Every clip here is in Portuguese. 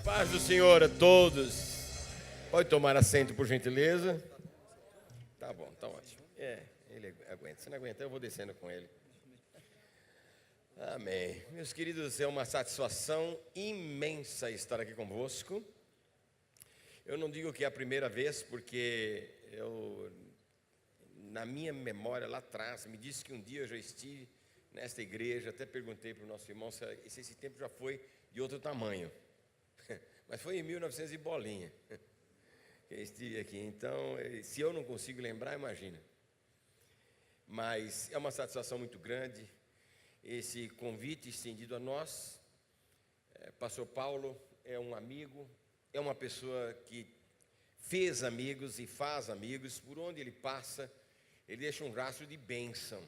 Paz do Senhor a todos. Pode tomar assento, por gentileza. Tá bom, tá ótimo. Ele aguenta. Se não aguentar, eu vou descendo com ele. Amém. Meus queridos, é uma satisfação imensa estar aqui convosco. Eu não digo que é a primeira vez, porque na minha memória lá atrás, me disse que um dia eu já estive nesta igreja, até perguntei para o nosso irmão se esse tempo já foi de outro tamanho. Mas foi em 1900 e bolinha que eu estive aqui. Então, se eu não consigo lembrar, imagina. Mas é uma satisfação muito grande esse convite estendido a nós. Pastor Paulo é um amigo, é uma pessoa que fez amigos e faz amigos. Por onde ele passa, ele deixa um rastro de bênção.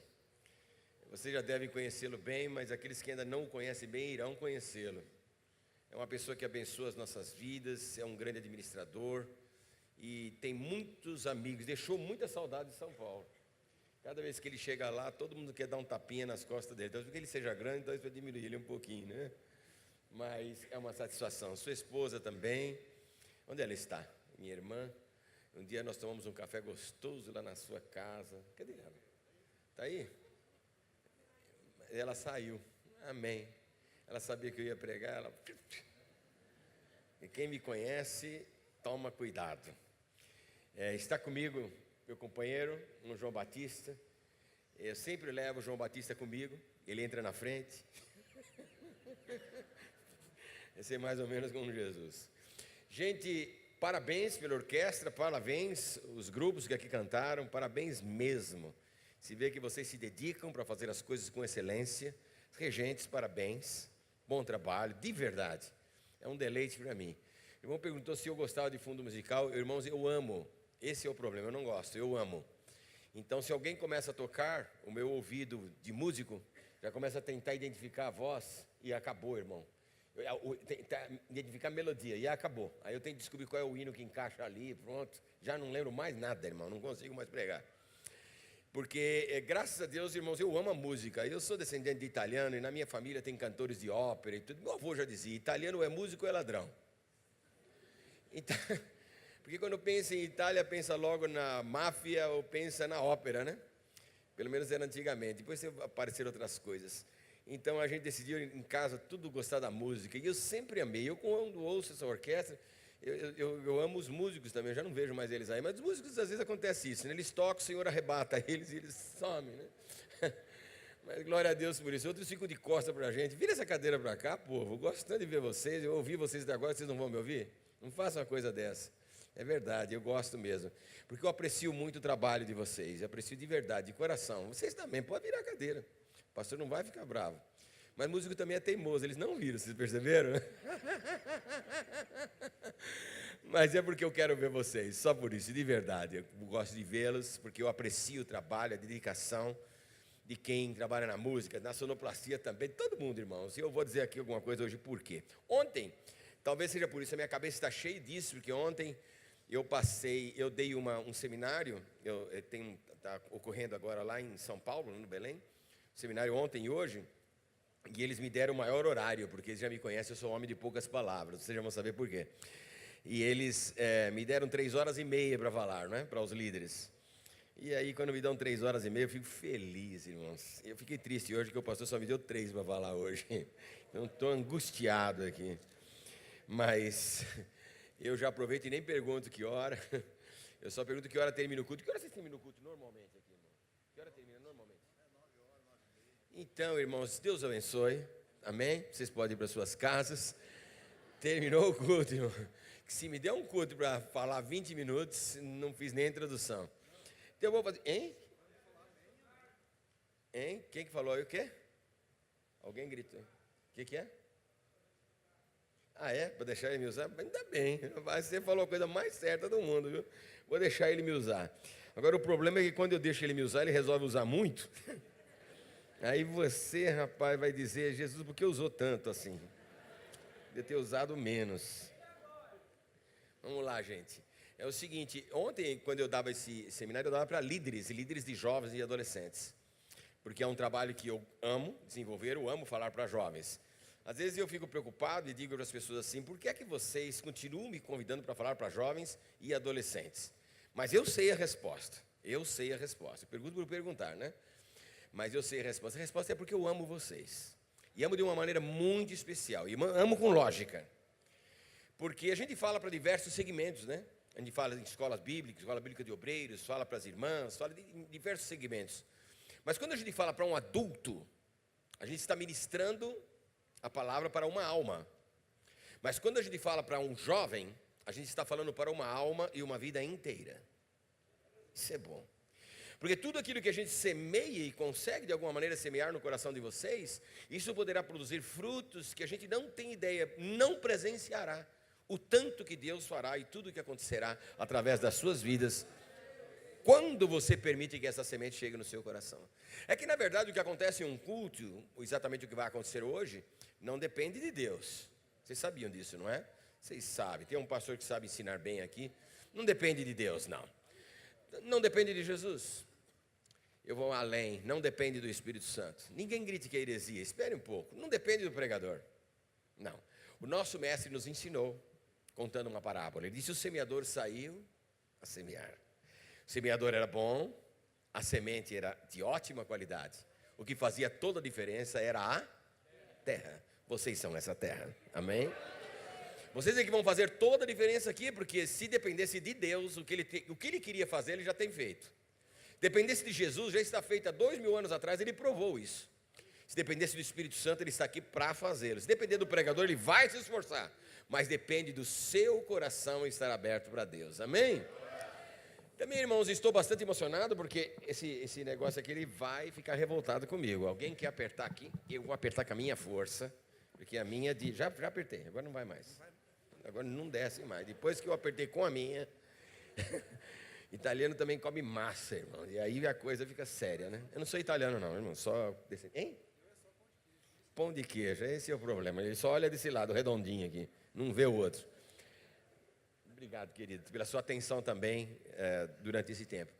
Vocês já devem conhecê-lo bem, mas aqueles que ainda não o conhecem bem irão conhecê-lo. É uma pessoa que abençoa as nossas vidas, é um grande administrador e tem muitos amigos, deixou muita saudade de São Paulo. Cada vez que ele chega lá, todo mundo quer dar um tapinha nas costas dele. Talvez porque ele seja grande, talvez para diminuir ele um pouquinho, né? Mas é uma satisfação. Sua esposa também. Onde ela está? Minha irmã. Um dia nós tomamos um café gostoso lá na sua casa. Cadê ela? Está aí? Ela saiu. Amém. Ela sabia que eu ia pregar, ela... E quem me conhece, toma cuidado. Está comigo meu companheiro, um João Batista. Eu sempre levo o João Batista comigo, ele entra na frente. Esse é mais ou menos como Jesus. Gente, parabéns pela orquestra, parabéns os grupos que aqui cantaram, parabéns mesmo. Se vê que vocês se dedicam para fazer as coisas com excelência. Regentes, parabéns. Bom trabalho, de verdade. É um deleite para mim. O irmão perguntou se eu gostava de fundo musical. Irmãos, eu amo. Esse é o problema, eu não gosto, eu amo. Então, se alguém começa a tocar, o meu ouvido de músico já começa a tentar identificar a voz e acabou, irmão. Identificar a melodia e acabou. Aí eu tenho que descobrir qual é o hino que encaixa ali, pronto. Já não lembro mais nada, irmão, não consigo mais pregar. Porque, graças a Deus, irmãos, eu amo a música. Eu sou descendente de italiano e na minha família tem cantores de ópera e tudo. Meu avô já dizia, italiano é músico ou é ladrão. Então, porque quando pensa em Itália, pensa logo na máfia ou pensa na ópera, né? Pelo menos era antigamente. Depois apareceram outras coisas. Então, a gente decidiu em casa tudo gostar da música. E eu sempre amei. Eu, quando ouço essa orquestra... Eu amo os músicos também, eu já não vejo mais eles aí, mas os músicos às vezes acontece isso, né? Eles tocam, o Senhor arrebata eles e eles somem, né? Mas glória a Deus por isso. Outros ficam de costa para a gente. Vira essa cadeira para cá, povo, gosto tanto de ver vocês, eu ouvi vocês até agora, vocês não vão me ouvir? Não façam uma coisa dessa. É verdade, eu gosto mesmo, porque eu aprecio muito o trabalho de vocês, eu aprecio de verdade, de coração. Vocês também, pode virar a cadeira, o pastor não vai ficar bravo. Mas músico também é teimoso, eles não viram, vocês perceberam? Mas é porque eu quero ver vocês, só por isso, de verdade. Eu gosto de vê-los, porque eu aprecio o trabalho, a dedicação de quem trabalha na música, na sonoplastia também, todo mundo, irmãos. E eu vou dizer aqui alguma coisa hoje, por quê? Ontem, talvez seja por isso, a minha cabeça está cheia disso, porque ontem eu dei um seminário, está ocorrendo agora lá em São Paulo, no Belém, seminário ontem e hoje. E eles me deram o maior horário, porque eles já me conhecem, eu sou um homem de poucas palavras, vocês já vão saber por quê. E eles me deram 3 horas e meia para falar, né, para os líderes. E aí, quando me dão 3 horas e meia, eu fico feliz, irmãos. Eu fiquei triste hoje, que o pastor só me deu 3 para falar hoje. Então, estou angustiado aqui. Mas eu já aproveito e nem pergunto que hora. Eu só pergunto que hora termina o culto. Que hora vocês terminam o culto normalmente aqui, irmão? Que hora termina normalmente? Então, irmãos, Deus abençoe, amém? Vocês podem ir para suas casas. Terminou o culto, irmão. Se me der um culto para falar 20 minutos, não fiz nem a introdução. Então eu vou fazer... Hein? Quem que falou aí o quê? Alguém gritou. O que é? Ah, é? Para deixar ele me usar? Ainda bem. Você falou a coisa mais certa do mundo, viu? Vou deixar ele me usar. Agora, o problema é que quando eu deixo ele me usar, ele resolve usar muito... Aí você, rapaz, vai dizer, Jesus, por que usou tanto assim? Devia ter usado menos. Vamos lá, gente. É o seguinte, ontem, quando eu dava esse seminário, eu dava para líderes de jovens e adolescentes. Porque é um trabalho que eu amo desenvolver, eu amo falar para jovens. Às vezes eu fico preocupado e digo para as pessoas assim, por que é que vocês continuam me convidando para falar para jovens e adolescentes? Mas eu sei a resposta, eu pergunto por perguntar, né? Mas eu sei a resposta é porque eu amo vocês, e amo de uma maneira muito especial, e amo com lógica, porque a gente fala para diversos segmentos, né? A gente fala em escola bíblica de obreiros, fala para as irmãs, fala em diversos segmentos, mas quando a gente fala para um adulto, a gente está ministrando a palavra para uma alma. Mas quando a gente fala para um jovem, a gente está falando para uma alma e uma vida inteira. Isso é bom. Porque tudo aquilo que a gente semeia e consegue de alguma maneira semear no coração de vocês, isso poderá produzir frutos que a gente não tem ideia, não presenciará o tanto que Deus fará e tudo o que acontecerá através das suas vidas, quando você permite que essa semente chegue no seu coração. É que na verdade o que acontece em um culto, exatamente o que vai acontecer hoje, não depende de Deus. Vocês sabiam disso, não é? Vocês sabem, tem um pastor que sabe ensinar bem aqui. Não depende de Deus, não. Não depende de Jesus. Eu vou além, não depende do Espírito Santo. Ninguém grite que é heresia, espere um pouco. Não depende do pregador. Não. O nosso mestre nos ensinou, contando uma parábola. Ele disse: o semeador saiu a semear. O semeador era bom, a semente era de ótima qualidade. O que fazia toda a diferença era a terra. Vocês são essa terra, amém? Vocês é que vão fazer toda a diferença aqui, porque se dependesse de Deus, o que ele queria fazer, ele já tem feito. Dependesse de Jesus, já está feito há 2000 anos atrás, ele provou isso. Se dependesse do Espírito Santo, ele está aqui para fazê-lo. Se depender do pregador, ele vai se esforçar. Mas depende do seu coração estar aberto para Deus, amém? Também, irmãos, estou bastante emocionado, porque esse negócio aqui, ele vai ficar revoltado comigo. Alguém quer apertar aqui? Eu vou apertar com a minha força, porque a minha, já apertei, agora não vai mais. Agora não desce mais. Depois que eu apertei com a minha, italiano também come massa, irmão. E aí a coisa fica séria, né? Eu não sou italiano não, irmão, só... Hein? Pão de queijo, esse é o problema. Ele só olha desse lado, redondinho aqui, não vê o outro. Obrigado, querido, pela sua atenção também durante esse tempo.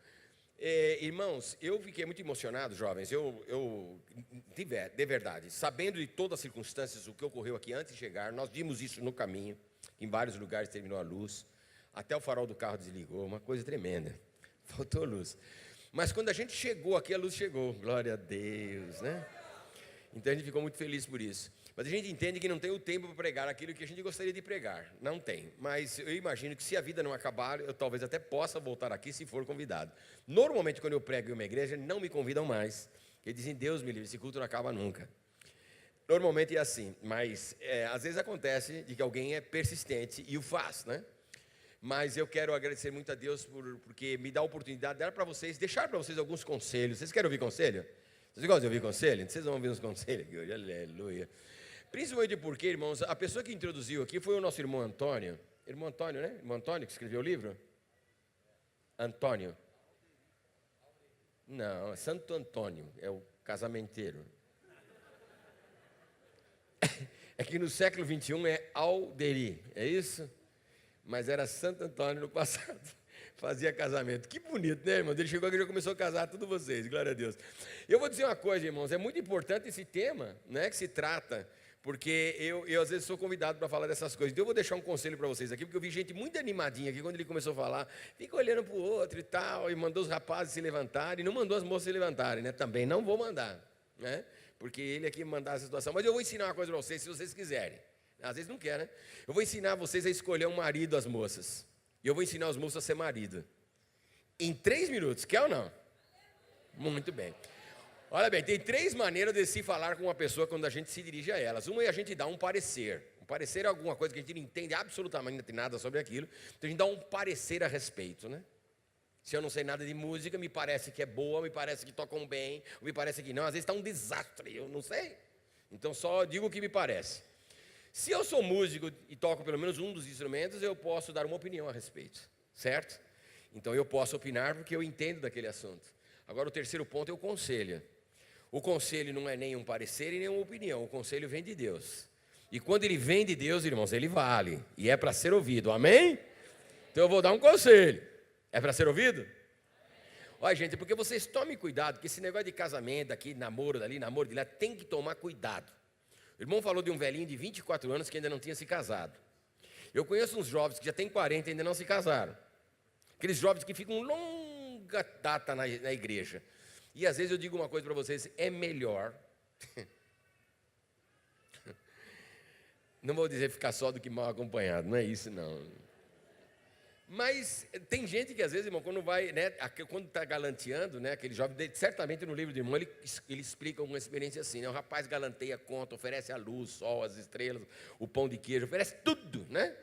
Irmãos, eu fiquei muito emocionado, jovens, de verdade, sabendo de todas as circunstâncias, o que ocorreu aqui antes de chegar, nós vimos isso no caminho, em vários lugares terminou a luz, até o farol do carro desligou, uma coisa tremenda, faltou luz. Mas quando a gente chegou aqui, a luz chegou, glória a Deus, né? Então a gente ficou muito feliz por isso. Mas a gente entende que não tem o tempo para pregar aquilo que a gente gostaria de pregar. Não tem. Mas eu imagino que se a vida não acabar, eu talvez até possa voltar aqui se for convidado. Normalmente, quando eu prego em uma igreja, não me convidam mais. Porque dizem: Deus me livre, esse culto não acaba nunca. Normalmente é assim. Mas às vezes acontece de que alguém é persistente e o faz, né? Mas eu quero agradecer muito a Deus porque me dá a oportunidade de dar para vocês, deixar para vocês alguns conselhos. Vocês querem ouvir conselho? Vocês gostam de ouvir conselho? Vocês vão ouvir uns conselhos aqui hoje, aleluia. Principalmente porque, irmãos, a pessoa que introduziu aqui foi o nosso irmão Antônio. Irmão Antônio, né? Irmão Antônio que escreveu o livro? Antônio. Não, é Santo Antônio, é o casamenteiro. É que no século 21 é Alderi, é isso? Mas era Santo Antônio no passado. Fazia casamento. Que bonito, né, irmão? Ele chegou aqui e já começou a casar todos vocês, glória a Deus. Eu vou dizer uma coisa, irmãos, é muito importante esse tema, né, que se trata, porque eu às vezes sou convidado para falar dessas coisas. Então eu vou deixar um conselho para vocês aqui, porque eu vi gente muito animadinha aqui, quando ele começou a falar, fica olhando para o outro e tal, e mandou os rapazes se levantarem, e não mandou as moças se levantarem, né? Também não vou mandar, né? Porque ele aqui mandar a situação. Mas eu vou ensinar uma coisa para vocês, se vocês quiserem. Às vezes não quer, né? Eu vou ensinar vocês a escolher um marido às moças. E eu vou ensinar os moços a ser marido. Em 3 minutos, quer ou não? Muito bem. Olha bem, tem 3 maneiras de se falar com uma pessoa quando a gente se dirige a elas. Uma é a gente dar um parecer. Um parecer é alguma coisa que a gente não entende absolutamente nada sobre aquilo. Então a gente dá um parecer a respeito, né? Se eu não sei nada de música, me parece que é boa, me parece que tocam bem, me parece que não. Às vezes está um desastre, eu não sei. Então só digo o que me parece. Se eu sou músico e toco pelo menos um dos instrumentos, eu posso dar uma opinião a respeito, certo? Então eu posso opinar porque eu entendo daquele assunto. Agora o terceiro ponto é o conselho. O conselho não é nem um parecer e nem uma opinião, o conselho vem de Deus. E quando ele vem de Deus, irmãos, ele vale, e é para ser ouvido, amém? Então eu vou dar um conselho, é para ser ouvido? Olha, gente, porque vocês tomem cuidado, porque esse negócio de casamento aqui, namoro dali, namoro de lá, tem que tomar cuidado. O irmão falou de um velhinho de 24 anos que ainda não tinha se casado. Eu conheço uns jovens que já têm 40 e ainda não se casaram. Aqueles jovens que ficam longa data na igreja. E às vezes eu digo uma coisa para vocês, é melhor... Não vou dizer ficar só do que mal acompanhado, não é isso não. Mas tem gente que às vezes, irmão, quando vai, né, quando está galanteando, né, aquele jovem, certamente no livro do irmão, ele explica uma experiência assim, né, o rapaz galanteia a conta, oferece a luz, o sol, as estrelas, o pão de queijo, oferece tudo, né?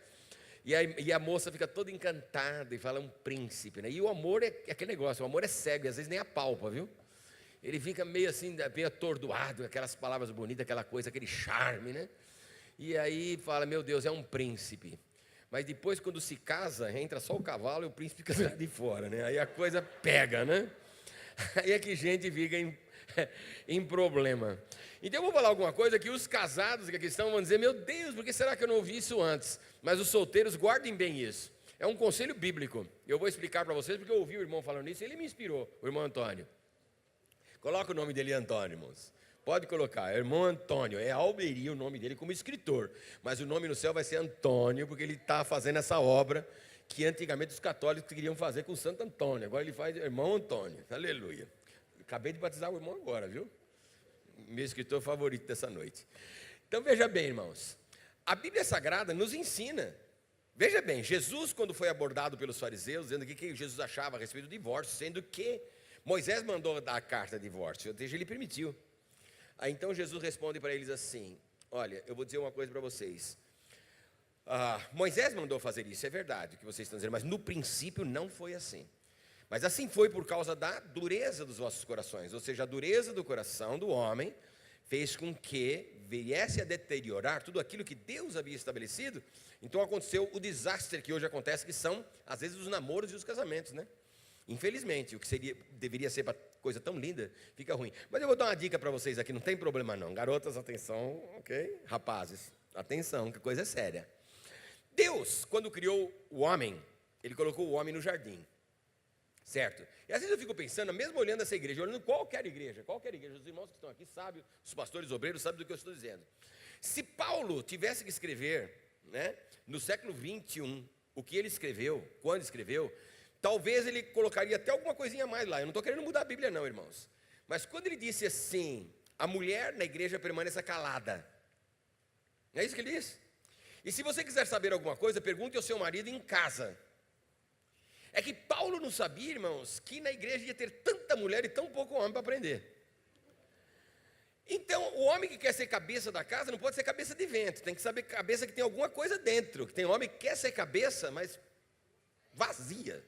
E a moça fica toda encantada e fala um príncipe, né? E o amor é aquele negócio, o amor é cego, e às vezes nem apalpa, viu? Ele fica meio assim, meio atordoado, aquelas palavras bonitas, aquela coisa, aquele charme, né? E aí fala, meu Deus, é um príncipe. Mas depois, quando se casa, entra só o cavalo e o príncipe fica lá de fora, né? Aí a coisa pega, né? Aí é que gente fica em problema. Então eu vou falar alguma coisa que os casados que aqui estão vão dizer, meu Deus, por que será que eu não ouvi isso antes? Mas os solteiros, guardem bem isso. É um conselho bíblico. Eu vou explicar para vocês, porque eu ouvi o irmão falando isso, ele me inspirou, o irmão Antônio. Coloca o nome dele Antônio, irmãos. Pode colocar, irmão Antônio, é Alberi o nome dele como escritor, mas o nome no céu vai ser Antônio, porque ele está fazendo essa obra que antigamente os católicos queriam fazer com Santo Antônio, agora ele faz irmão Antônio, aleluia. Acabei de batizar o irmão agora, viu? Meu escritor favorito dessa noite. Então veja bem, irmãos, a Bíblia Sagrada nos ensina, veja bem, Jesus quando foi abordado pelos fariseus, dizendo o que Jesus achava a respeito do divórcio, sendo que Moisés mandou dar a carta de divórcio, ou seja, ele permitiu. Aí então Jesus responde para eles assim, olha, eu vou dizer uma coisa para vocês, Moisés mandou fazer isso, é verdade o que vocês estão dizendo, mas no princípio não foi assim, mas assim foi por causa da dureza dos vossos corações, ou seja, a dureza do coração do homem fez com que viesse a deteriorar tudo aquilo que Deus havia estabelecido, então aconteceu o desastre que hoje acontece, que são às vezes os namoros e os casamentos, né? Infelizmente, o que deveria ser coisa tão linda, fica ruim. Mas eu vou dar uma dica para vocês aqui, não tem problema não. Garotas, atenção, ok? Rapazes, atenção, que coisa é séria. Deus, quando criou o homem, Ele colocou o homem no jardim, certo? E às vezes eu fico pensando, mesmo olhando essa igreja, olhando qualquer igreja, os irmãos que estão aqui sabem, os pastores obreiros sabem do que eu estou dizendo. Se Paulo tivesse que escrever, né, no século 21, o que ele escreveu, quando escreveu, talvez ele colocaria até alguma coisinha a mais lá. Eu não estou querendo mudar a Bíblia não, irmãos. Mas quando ele disse assim, a mulher na igreja permaneça calada. Não é isso que ele disse? E se você quiser saber alguma coisa, pergunte ao seu marido em casa. É que Paulo não sabia, irmãos, que na igreja ia ter tanta mulher e tão pouco homem para aprender. Então, o homem que quer ser cabeça da casa não pode ser cabeça de vento. Tem que saber cabeça que tem alguma coisa dentro. Que tem homem que quer ser cabeça, mas vazia.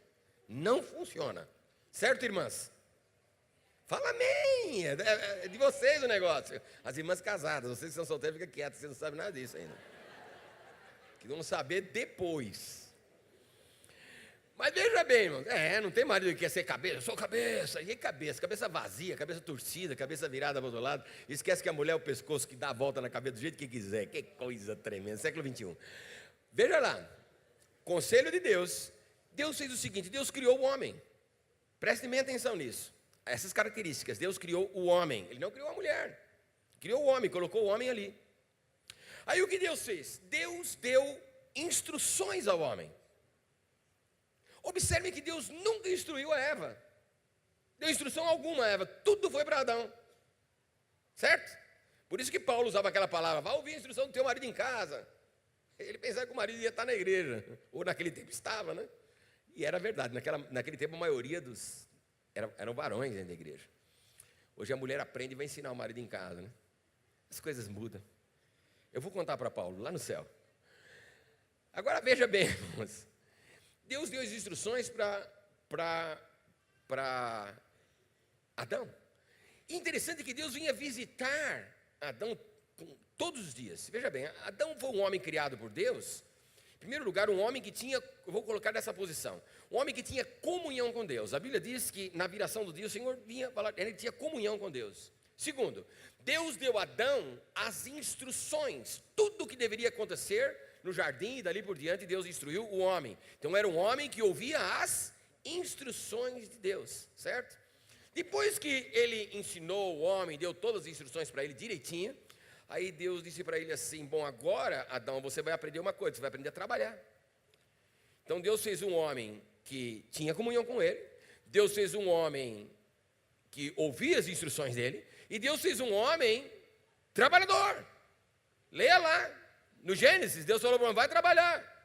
Não funciona. Certo, irmãs? Fala amém. É de vocês o negócio. As irmãs casadas, vocês que são solteiros, ficam quietos, vocês não sabem nada disso ainda. Que vão saber depois. Mas veja bem, irmãos. Não tem marido que quer ser cabeça. Eu sou cabeça. E cabeça? Cabeça vazia, cabeça torcida, cabeça virada para o outro lado. Esquece que a mulher é o pescoço que dá a volta na cabeça do jeito que quiser. Que coisa tremenda. Século 21. Veja lá. Conselho de Deus. Deus fez o seguinte, Deus criou o homem. Prestem bem atenção nisso. Essas características, Deus criou o homem. Ele não criou a mulher. Criou o homem, colocou o homem ali. Aí o que Deus fez? Deus deu instruções ao homem. Observe que Deus nunca instruiu a Eva. Deu instrução alguma a Eva. Tudo foi para Adão. Certo? Por isso que Paulo usava aquela palavra, vá ouvir a instrução do teu marido em casa. Ele pensava que o marido ia estar na igreja. Ou naquele tempo estava, né? E era verdade, naquele tempo a maioria eram varões dentro da igreja. Hoje a mulher aprende e vai ensinar o marido em casa, né? As coisas mudam. Eu vou contar para Paulo, lá no céu. Agora veja bem, irmãos. Deus deu as instruções para Adão. E interessante que Deus vinha visitar Adão todos os dias. Veja bem, Adão foi um homem criado por Deus. Em primeiro lugar, um homem que tinha, eu vou colocar nessa posição, um homem que tinha comunhão com Deus. A Bíblia diz que na viração do dia o Senhor vinha falar, ele tinha comunhão com Deus. Segundo, Deus deu a Adão as instruções, tudo o que deveria acontecer no jardim e dali por diante Deus instruiu o homem. Então era um homem que ouvia as instruções de Deus, certo? Depois que ele ensinou o homem, deu todas as instruções para ele direitinho, Aí Deus disse para ele assim: bom, agora, Adão, você vai aprender uma coisa, você vai aprender a trabalhar. Então Deus fez um homem que tinha comunhão com ele, Deus fez um homem que ouvia as instruções dele, e Deus fez um homem trabalhador. Leia lá, no Gênesis, Deus falou para ele: vai trabalhar.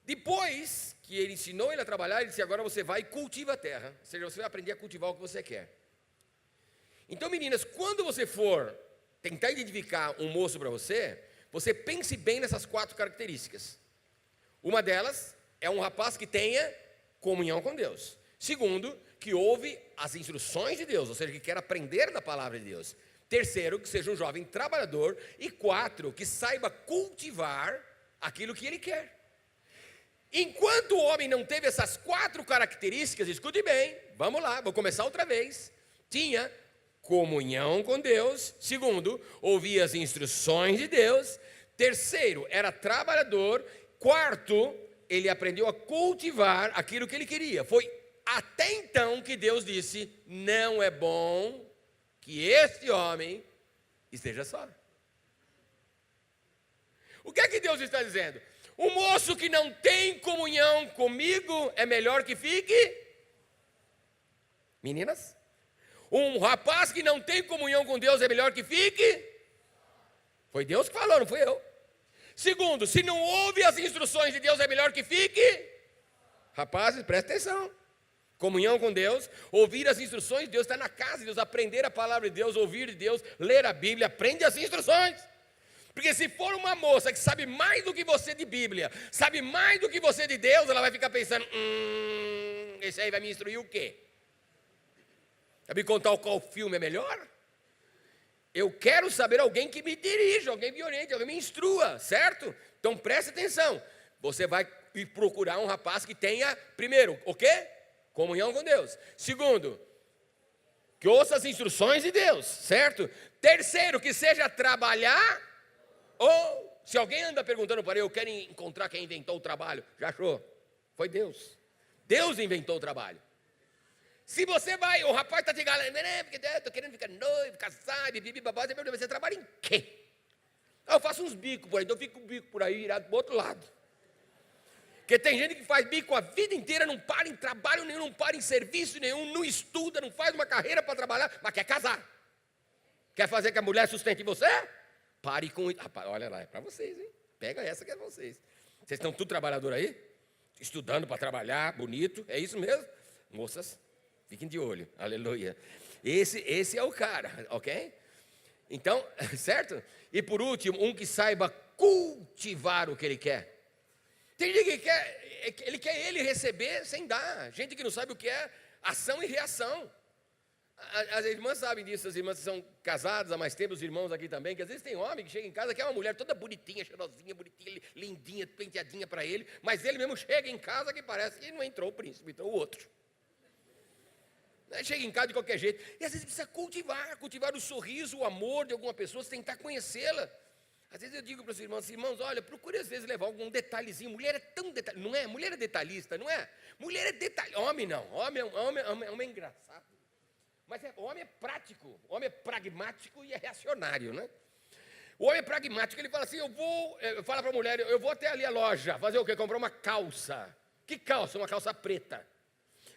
Depois que ele ensinou ele a trabalhar, ele disse: agora você vai e cultiva a terra, ou seja, você vai aprender a cultivar o que você quer. Então, meninas, quando você for tentar identificar um moço para você, você pense bem nessas 4 características. Uma delas é um rapaz que tenha comunhão com Deus. Segundo, que ouve as instruções de Deus, ou seja, que quer aprender da palavra de Deus. Terceiro, que seja um jovem trabalhador. E 4, que saiba cultivar aquilo que ele quer. Enquanto o homem não teve essas 4 características, escute bem, vamos lá, vou começar outra vez. Tinha comunhão com Deus. Segundo, ouvia as instruções de Deus. Terceiro, era trabalhador. Quarto, ele aprendeu a cultivar aquilo que ele queria. Foi até então que Deus disse: não é bom que este homem esteja só. O que é que Deus está dizendo? O moço que não tem comunhão comigo é melhor que fique. Meninas? Um rapaz que não tem comunhão com Deus é melhor que fique. Foi Deus que falou, não fui eu. Segundo, se não ouve as instruções de Deus é melhor que fique. Rapazes, presta atenção. Comunhão com Deus, ouvir as instruções de Deus, está na casa de Deus, aprender a palavra de Deus, ouvir de Deus, ler a Bíblia, aprende as instruções. Porque se for uma moça que sabe mais do que você de Bíblia, sabe mais do que você de Deus, ela vai ficar pensando: esse aí vai me instruir o quê? Vai me contar qual filme é melhor? Eu quero saber alguém que me dirija, alguém me oriente, alguém me instrua, certo? Então preste atenção. Você vai procurar um rapaz que tenha, primeiro, o quê? Comunhão com Deus. Segundo, que ouça as instruções de Deus, certo? Terceiro, que seja trabalhar. Ou, se alguém anda perguntando para eu quero encontrar quem inventou o trabalho, já achou? Foi Deus. Deus inventou o trabalho. Se você vai, o rapaz está te galando, porque eu estou querendo ficar noivo, casar, bibi, babá, você trabalha em quê? Eu faço uns bicos por aí, então eu fico com o bico por aí, virado para o outro lado. Porque tem gente que faz bico a vida inteira, não para em trabalho nenhum, não para em serviço nenhum, não estuda, não faz uma carreira para trabalhar, mas quer casar. Quer fazer que a mulher sustente você? Pare com isso. Rapaz, olha lá, é para vocês, hein? Pega essa que é para vocês. Vocês estão tudo trabalhador aí? Estudando para trabalhar, bonito, é isso mesmo? Moças, fiquem de olho, aleluia. Esse é o cara, ok? Então, certo? E por último, um que saiba cultivar o que ele quer. Tem gente que quer ele receber sem dar. Gente que não sabe o que é ação e reação. As irmãs sabem disso, as irmãs que são casadas há mais tempo, os irmãos aqui também, que às vezes tem homem que chega em casa que é uma mulher toda bonitinha, cheirosinha, bonitinha, lindinha, penteadinha para ele, mas ele mesmo chega em casa que parece que não entrou o príncipe, entrou o outro. Chega em casa de qualquer jeito. E às vezes precisa cultivar o sorriso, o amor de alguma pessoa, você tentar conhecê-la. Às vezes eu digo para os irmãos, olha, procure às vezes levar algum detalhezinho. Mulher é tão detalhista, não é? Mulher é detalhista, não é? Mulher é detalhista, homem não, homem é engraçado. Mas o homem é prático, o homem é pragmático e é reacionário, né? O homem é pragmático, ele fala assim, fala para a mulher, eu vou até ali a loja, fazer o quê? Comprar uma calça. Que calça? Uma calça preta.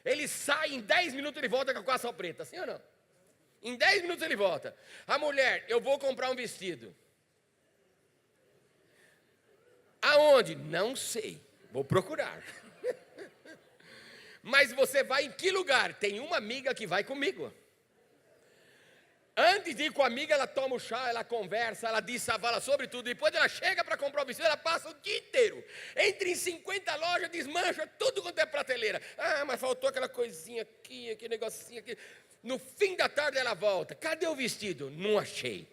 Ele sai, em 10 minutos ele volta com a calça preta, sim ou não? Em 10 minutos ele volta. A mulher, eu vou comprar um vestido. Aonde? Não sei, vou procurar. Mas você vai em que lugar? Tem uma amiga que vai comigo. Antes de ir com a amiga, ela toma o chá, ela conversa, ela diz, fala sobre tudo. Depois ela chega para comprar o vestido, ela passa o dia inteiro. Entra em 50 lojas, desmancha tudo quanto é prateleira. Ah, mas faltou aquela coisinha aqui, aquele negocinho aqui. No fim da tarde ela volta. Cadê o vestido? Não achei.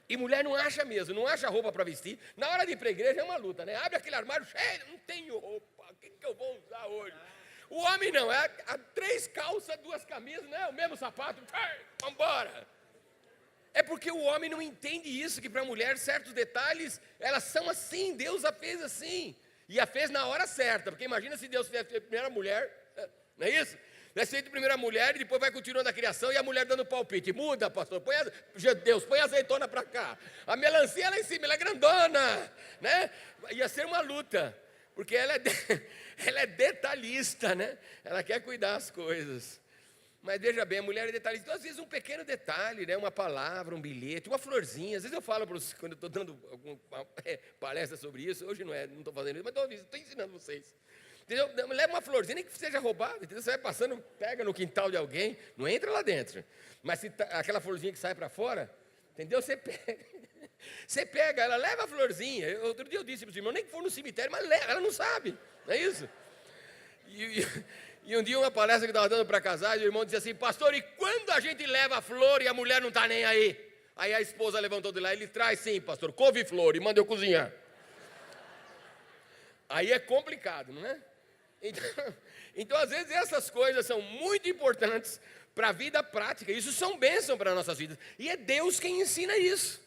E mulher não acha mesmo, não acha roupa para vestir. Na hora de ir para a igreja é uma luta, né? Abre aquele armário cheio, não tenho roupa, o que eu vou usar hoje? O homem não, é 3 calças, 2 camisas, né? O mesmo sapato, vamos embora. É porque o homem não entende isso, que para a mulher certos detalhes, elas são assim, Deus a fez assim. E a fez na hora certa, porque imagina se Deus fizesse a primeira mulher, não é isso? É feito primeiro a mulher e depois vai continuando a criação e a mulher dando palpite. Muda, pastor, Deus, põe a azeitona para cá. A melancia lá em cima, ela é grandona, né? Ia ser uma luta, porque ela é detalhista, né? Ela quer cuidar das coisas. Mas veja bem, a mulher é detalhista. Então, às vezes um pequeno detalhe, né? Uma palavra, um bilhete, uma florzinha. Às vezes eu falo, quando eu estou dando alguma palestra sobre isso, hoje não estou fazendo isso, mas estou ensinando vocês. Entendeu? Leva uma florzinha, nem que seja roubada, entendeu? Você vai passando, pega no quintal de alguém, não entra lá dentro. Mas se aquela florzinha que sai para fora, entendeu? Você pega. Você pega, ela leva a florzinha. Outro dia eu disse para os irmãos, nem que for no cemitério, mas leva, ela não sabe. Não é isso? E um dia uma palestra que eu estava dando para casais, o irmão disse assim, pastor, e quando a gente leva a flor e a mulher não está nem aí? Aí a esposa levantou de lá, ele traz sim, pastor, couve-flor e manda eu cozinhar. Aí é complicado, não é? Então, às vezes, essas coisas são muito importantes para a vida prática. Isso são bênçãos para as nossas vidas. E é Deus quem ensina isso.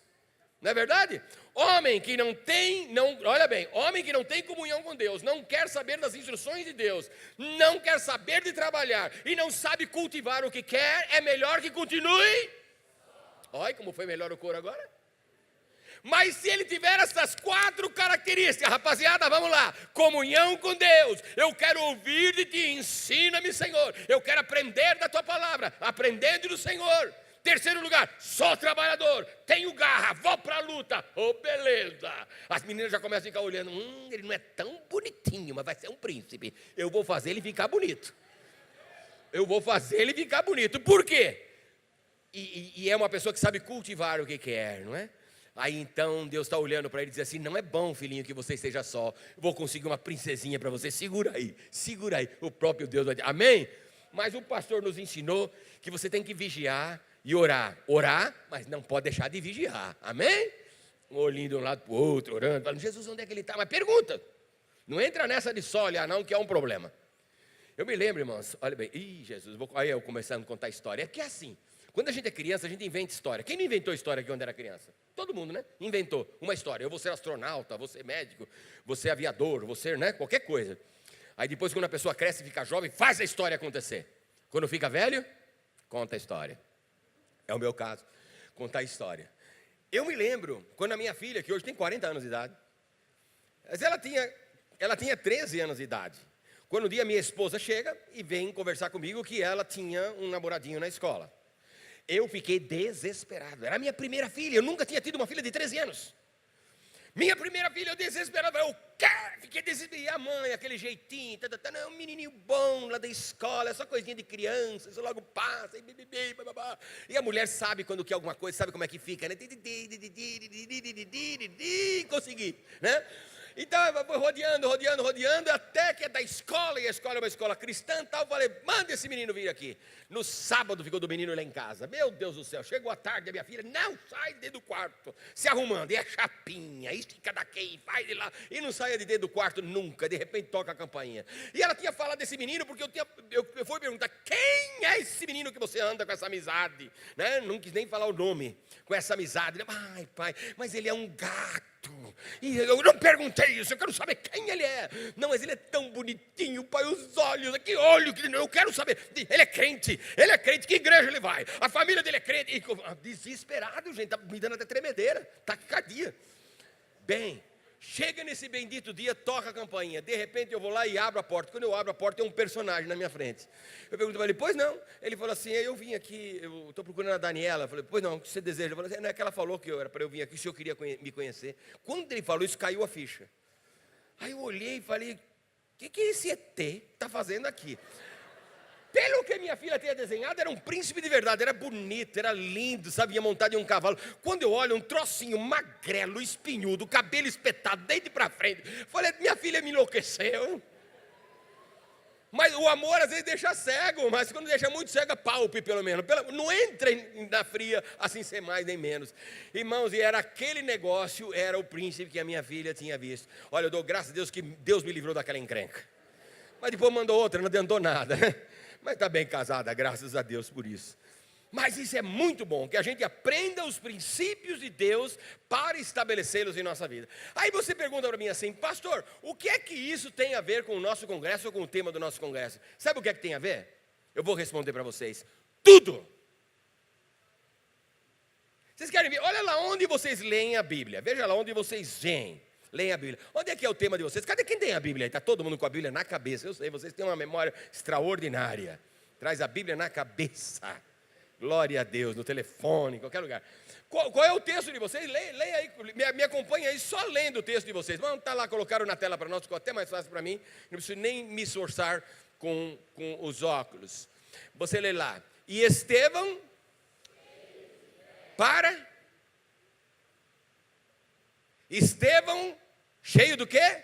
Não é verdade? Homem que não tem, olha bem, homem que não tem comunhão com Deus, não quer saber das instruções de Deus, não quer saber de trabalhar e não sabe cultivar o que quer, é melhor que continue. Olha como foi melhor o coro agora. Mas se ele tiver essas 4 características, rapaziada, vamos lá. Comunhão com Deus. Eu quero ouvir de ti, ensina-me, Senhor. Eu quero aprender da tua palavra, aprendendo do Senhor. Terceiro lugar, sou trabalhador, tenho garra, vou para a luta. Oh, beleza. As meninas já começam a ficar olhando. Ele não é tão bonitinho, mas vai ser um príncipe. Eu vou fazer ele ficar bonito. Eu vou fazer ele ficar bonito. Por quê? E é uma pessoa que sabe cultivar o que quer, não é? Aí então Deus está olhando para ele e diz assim, não é bom, filhinho, que você esteja só. Eu vou conseguir uma princesinha para você, segura aí. O próprio Deus vai dizer, amém? Mas o pastor nos ensinou que você tem que vigiar e orar. Orar, mas não pode deixar de vigiar, amém? Um olhinho de um lado para o outro, orando, falando, Jesus, onde é que ele está? Mas pergunta, não entra nessa de só olhar não, que é um problema. Eu me lembro, irmãos, olha bem, Jesus, aí eu começando a contar história, é que é assim. Quando a gente é criança, a gente inventa história. Quem não inventou história aqui quando era criança? Todo mundo, né? Inventou uma história. Eu vou ser astronauta, vou ser médico, vou ser aviador, vou ser, né? Qualquer coisa. Aí depois, quando a pessoa cresce e fica jovem, faz a história acontecer. Quando fica velho, conta a história. É o meu caso, contar a história. Eu me lembro, quando a minha filha, que hoje tem 40 anos de idade, mas ela tinha 13 anos de idade. Quando um dia minha esposa chega e vem conversar comigo que ela tinha um namoradinho na escola. Eu fiquei desesperado. Era a minha primeira filha. Eu nunca tinha tido uma filha de 13 anos. Minha primeira filha, eu desesperado. Eu fiquei desesperado. E a mãe, aquele jeitinho. Não, é um menininho bom lá da escola. É só coisinha de criança. Isso logo passa. E a mulher sabe quando quer alguma coisa. Sabe como é que fica, né? Consegui, né? Então eu vou rodeando, até que é da escola, e a escola é uma escola cristã e tal. Eu falei, manda esse menino vir aqui. No sábado ficou do menino lá em casa. Meu Deus do céu, chegou a tarde, a minha filha, não sai de dentro do quarto, se arrumando, e a chapinha, estica daqui, faz de lá, e não saia de dentro do quarto nunca, de repente toca a campainha. E ela tinha falado desse menino, porque eu fui perguntar, quem é esse menino que você anda com essa amizade? Né? Não quis nem falar o nome, com essa amizade. Ai, pai, mas ele é um gato. E eu não perguntei isso, eu quero saber quem ele é. Não, mas ele é tão bonitinho, pai, os olhos, que olho, eu quero saber. Ele é crente, que igreja ele vai? A família dele é crente. Desesperado, gente, tá me dando até tremedeira, taquicardia. Bem, chega nesse bendito dia, toca a campainha. De repente eu vou lá e abro a porta. Quando eu abro a porta, tem um personagem na minha frente. Eu pergunto para ele, pois não? Ele falou assim, eu vim aqui, eu estou procurando a Daniela. Eu falei, pois não, o que você deseja? Eu falei assim, não é que ela falou que era para eu vir aqui, se eu queria me conhecer. Quando ele falou isso, caiu a ficha. Aí eu olhei e falei, o que esse ET está fazendo aqui? Pelo que minha filha tinha desenhado, era um príncipe de verdade, era bonito, era lindo, sabia montar de um cavalo. Quando eu olho, um trocinho magrelo, espinhudo, cabelo espetado, dente para frente. Falei, minha filha me enlouqueceu. Mas o amor às vezes deixa cego, mas quando deixa muito cego, é palpe pelo menos. Não entra na fria assim sem mais nem menos. Irmãos, e era aquele negócio, era o príncipe que a minha filha tinha visto. Olha, eu dou graças a Deus que Deus me livrou daquela encrenca. Mas depois mandou outra, não adiantou nada. Mas está bem casada, graças a Deus por isso. Mas isso é muito bom, que a gente aprenda os princípios de Deus para estabelecê-los em nossa vida. Aí você pergunta para mim assim, pastor, o que é que isso tem a ver com o nosso congresso ou com o tema do nosso congresso? Sabe o que é que tem a ver? Eu vou responder para vocês. Tudo. Vocês querem ver? Olha lá onde vocês leem a Bíblia. Veja lá onde vocês veem. Leem a Bíblia. Onde é que é o tema de vocês? Cadê quem tem a Bíblia? Está todo mundo com a Bíblia na cabeça. Eu sei, vocês têm uma memória extraordinária. Traz a Bíblia na cabeça. Glória a Deus, no telefone, em qualquer lugar. Qual é o texto de vocês? Leia aí, me acompanha aí só lendo o texto de vocês. Vamos estar lá, colocaram na tela para nós, ficou até mais fácil para mim. Não preciso nem me esforçar com os óculos. Você lê lá. E Estevão, Estevão, cheio do quê?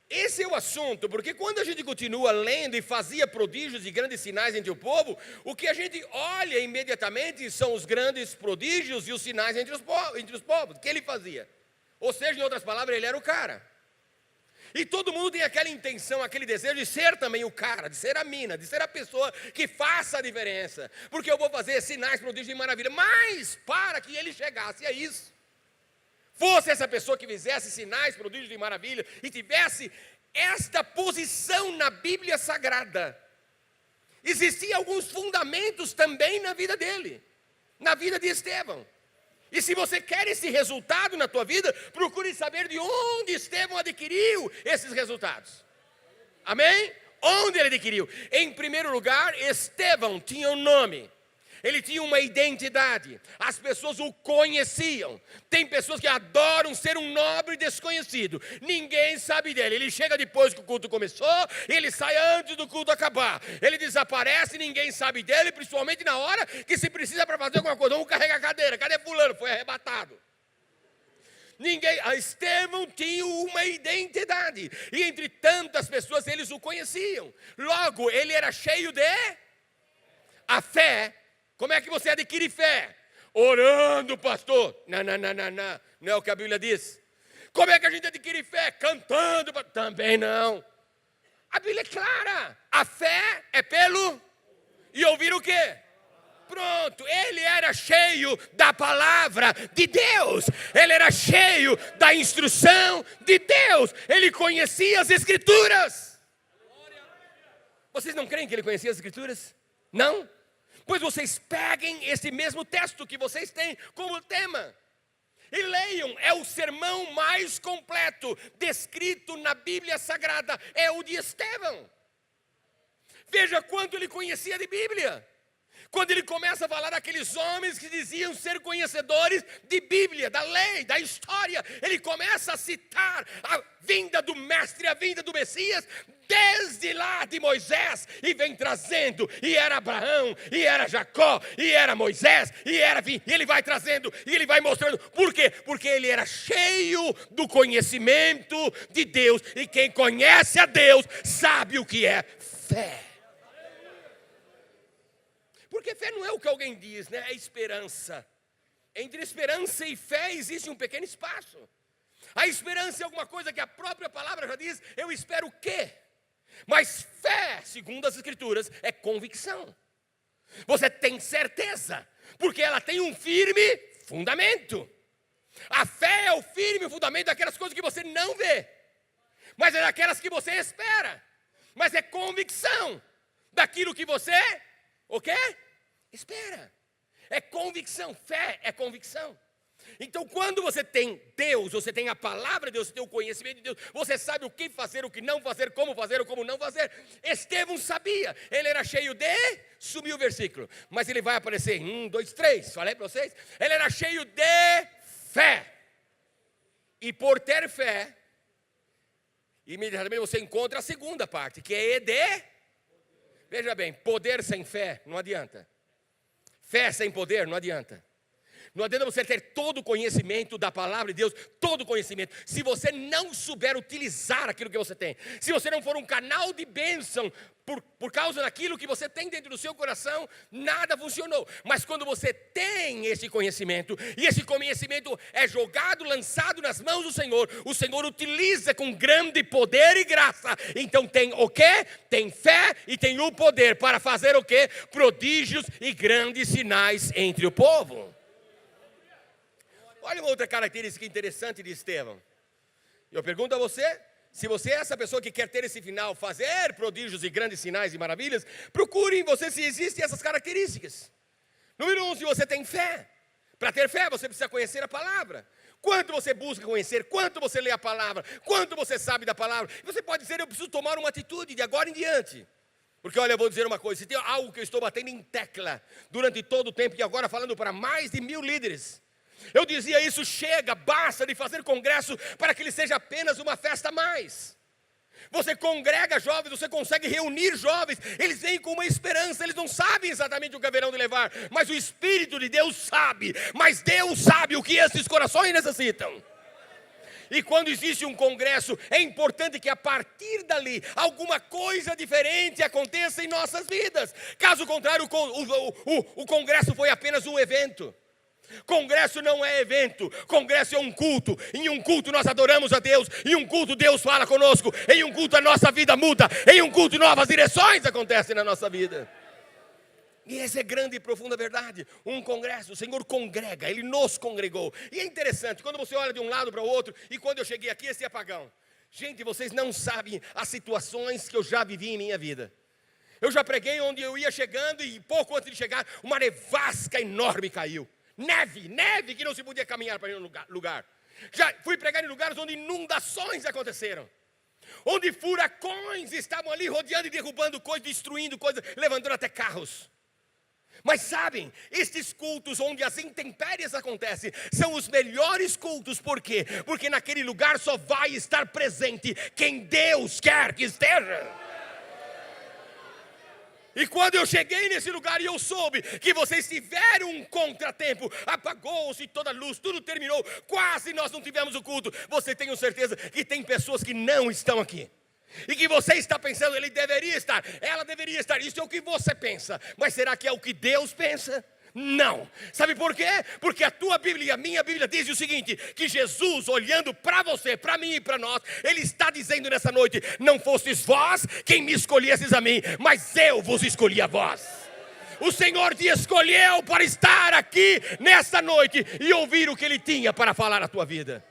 Esse é o assunto, porque quando a gente continua lendo e fazia prodígios e grandes sinais entre o povo, o que a gente olha imediatamente são os grandes prodígios e os sinais entre os povos, que ele fazia. Ou seja, em outras palavras, ele era o cara. E todo mundo tem aquela intenção, aquele desejo de ser também o cara, de ser a mina, de ser a pessoa que faça a diferença. Porque eu vou fazer sinais, prodígios e maravilha. Mas, para que ele chegasse a isso, fosse essa pessoa que fizesse sinais, prodígios e maravilha, e tivesse esta posição na Bíblia Sagrada, existiam alguns fundamentos também na vida dele, na vida de Estevão. E se você quer esse resultado na tua vida, procure saber de onde Estevão adquiriu esses resultados. Amém? Onde ele adquiriu? Em primeiro lugar, Estevão tinha um nome. Ele tinha uma identidade. As pessoas o conheciam. Tem pessoas que adoram ser um nobre desconhecido. Ninguém sabe dele. Ele chega depois que o culto começou, ele sai antes do culto acabar. Ele desaparece, ninguém sabe dele, principalmente na hora que se precisa para fazer alguma coisa. Vamos carregar a cadeira. Cadê fulano? Foi arrebatado. Estevão tinha uma identidade. E entre tantas pessoas, eles o conheciam. Logo, ele era cheio de a fé. Como é que você adquire fé? Orando, pastor. Não. Não é o que a Bíblia diz. Como é que a gente adquire fé? Cantando. Também não. A Bíblia é clara. A fé é pelo... E ouvir o quê? Pronto. Ele era cheio da palavra de Deus. Ele era cheio da instrução de Deus. Ele conhecia as Escrituras. Vocês não creem que ele conhecia as Escrituras? Não? Pois vocês peguem esse mesmo texto que vocês têm como tema e leiam. É o sermão mais completo descrito na Bíblia Sagrada. É o de Estevão. Veja quanto ele conhecia de Bíblia. Quando ele começa a falar daqueles homens que diziam ser conhecedores de Bíblia, da lei, da história, ele começa a citar a vinda do Mestre, a vinda do Messias, desde lá de Moisés, e vem trazendo, e era Abraão, e era Jacó, e era Moisés, e ele vai trazendo, e ele vai mostrando. Por quê? Porque ele era cheio do conhecimento de Deus, e quem conhece a Deus sabe o que é fé. Porque fé não é o que alguém diz, né? É esperança. Entre esperança e fé existe um pequeno espaço. A esperança é alguma coisa que a própria palavra já diz, eu espero o quê? Mas fé, segundo as Escrituras, é convicção. Você tem certeza, porque ela tem um firme fundamento. A fé é o firme fundamento daquelas coisas que você não vê, mas é daquelas que você espera. Mas é convicção daquilo que você, o quê? Espera. É convicção, fé é convicção. Então, quando você tem Deus, você tem a palavra de Deus, você tem o conhecimento de Deus, você sabe o que fazer, o que não fazer, como fazer ou como não fazer. Estevão sabia, ele era cheio de... Sumiu o versículo, mas ele vai aparecer em 1, 2, 3, falei para vocês. Ele era cheio de fé. E por ter fé, imediatamente você encontra a segunda parte, que é de... Veja bem, poder sem fé não adianta. Fé sem poder não adianta. Não adianta você ter todo o conhecimento da palavra de Deus, todo o conhecimento, se você não souber utilizar aquilo que você tem. Se você não for um canal de bênção por causa daquilo que você tem dentro do seu coração, nada funcionou. Mas quando você tem esse conhecimento, e esse conhecimento é jogado, lançado nas mãos do Senhor, o Senhor utiliza com grande poder e graça. Então tem o quê? Tem fé e tem o poder para fazer o quê? Prodígios e grandes sinais entre o povo. Olha uma outra característica interessante de Estevão. Eu pergunto a você, Se você é essa pessoa que quer ter esse final, fazer prodígios e grandes sinais e maravilhas, procure em você se existem essas características. Número 1, se você tem fé. Para ter fé, você precisa conhecer a palavra. Quanto você busca conhecer, quanto você lê a palavra, quanto você sabe da palavra. Você pode dizer, eu preciso tomar uma atitude de agora em diante. Porque olha, eu vou dizer uma coisa, se tem algo que eu estou batendo em tecla durante todo o tempo, e agora falando para mais de 1000 líderes. Eu dizia isso, chega, basta de fazer congresso para que ele seja apenas uma festa a mais. Você congrega jovens, você consegue reunir jovens, eles vêm com uma esperança, eles não sabem exatamente o que haverão de levar, mas o Espírito de Deus sabe, mas Deus sabe o que esses corações necessitam. E quando existe um congresso, é importante que a partir dali, alguma coisa diferente aconteça em nossas vidas. Caso contrário, o congresso foi apenas um evento. Congresso não é evento, congresso é um culto. Em um culto nós adoramos a Deus, em um culto Deus fala conosco, em um culto a nossa vida muda, em um culto novas direções acontecem na nossa vida. E essa é grande e profunda verdade. Um congresso, o Senhor congrega, Ele nos congregou. E é interessante, quando você olha de um lado para o outro, e quando eu cheguei aqui, esse apagão. Gente, vocês não sabem as situações que eu já vivi em minha vida. Eu já preguei onde eu ia chegando e pouco antes de chegar, uma nevasca enorme caiu. Neve que não se podia caminhar para nenhum lugar. Já fui pregar em lugares onde inundações aconteceram. Onde furacões estavam ali rodeando e derrubando coisas, destruindo coisas, levantando até carros. Mas sabem, estes cultos onde as intempéries acontecem são os melhores cultos. Por quê? Porque naquele lugar só vai estar presente quem Deus quer que esteja. E quando eu cheguei nesse lugar e eu soube que vocês tiveram um contratempo, apagou-se toda a luz, tudo terminou, quase nós não tivemos o culto. Você tem certeza que tem pessoas que não estão aqui. E que você está pensando, ele deveria estar, ela deveria estar, isso é o que você pensa. Mas será que é o que Deus pensa? Não. Sabe por quê? Porque a tua Bíblia e a minha Bíblia diz o seguinte, que Jesus olhando para você, para mim e para nós, Ele está dizendo nessa noite, não fostes vós quem me escolhestes a mim, mas eu vos escolhi a vós. O Senhor te escolheu para estar aqui nesta noite e ouvir o que Ele tinha para falar na tua vida.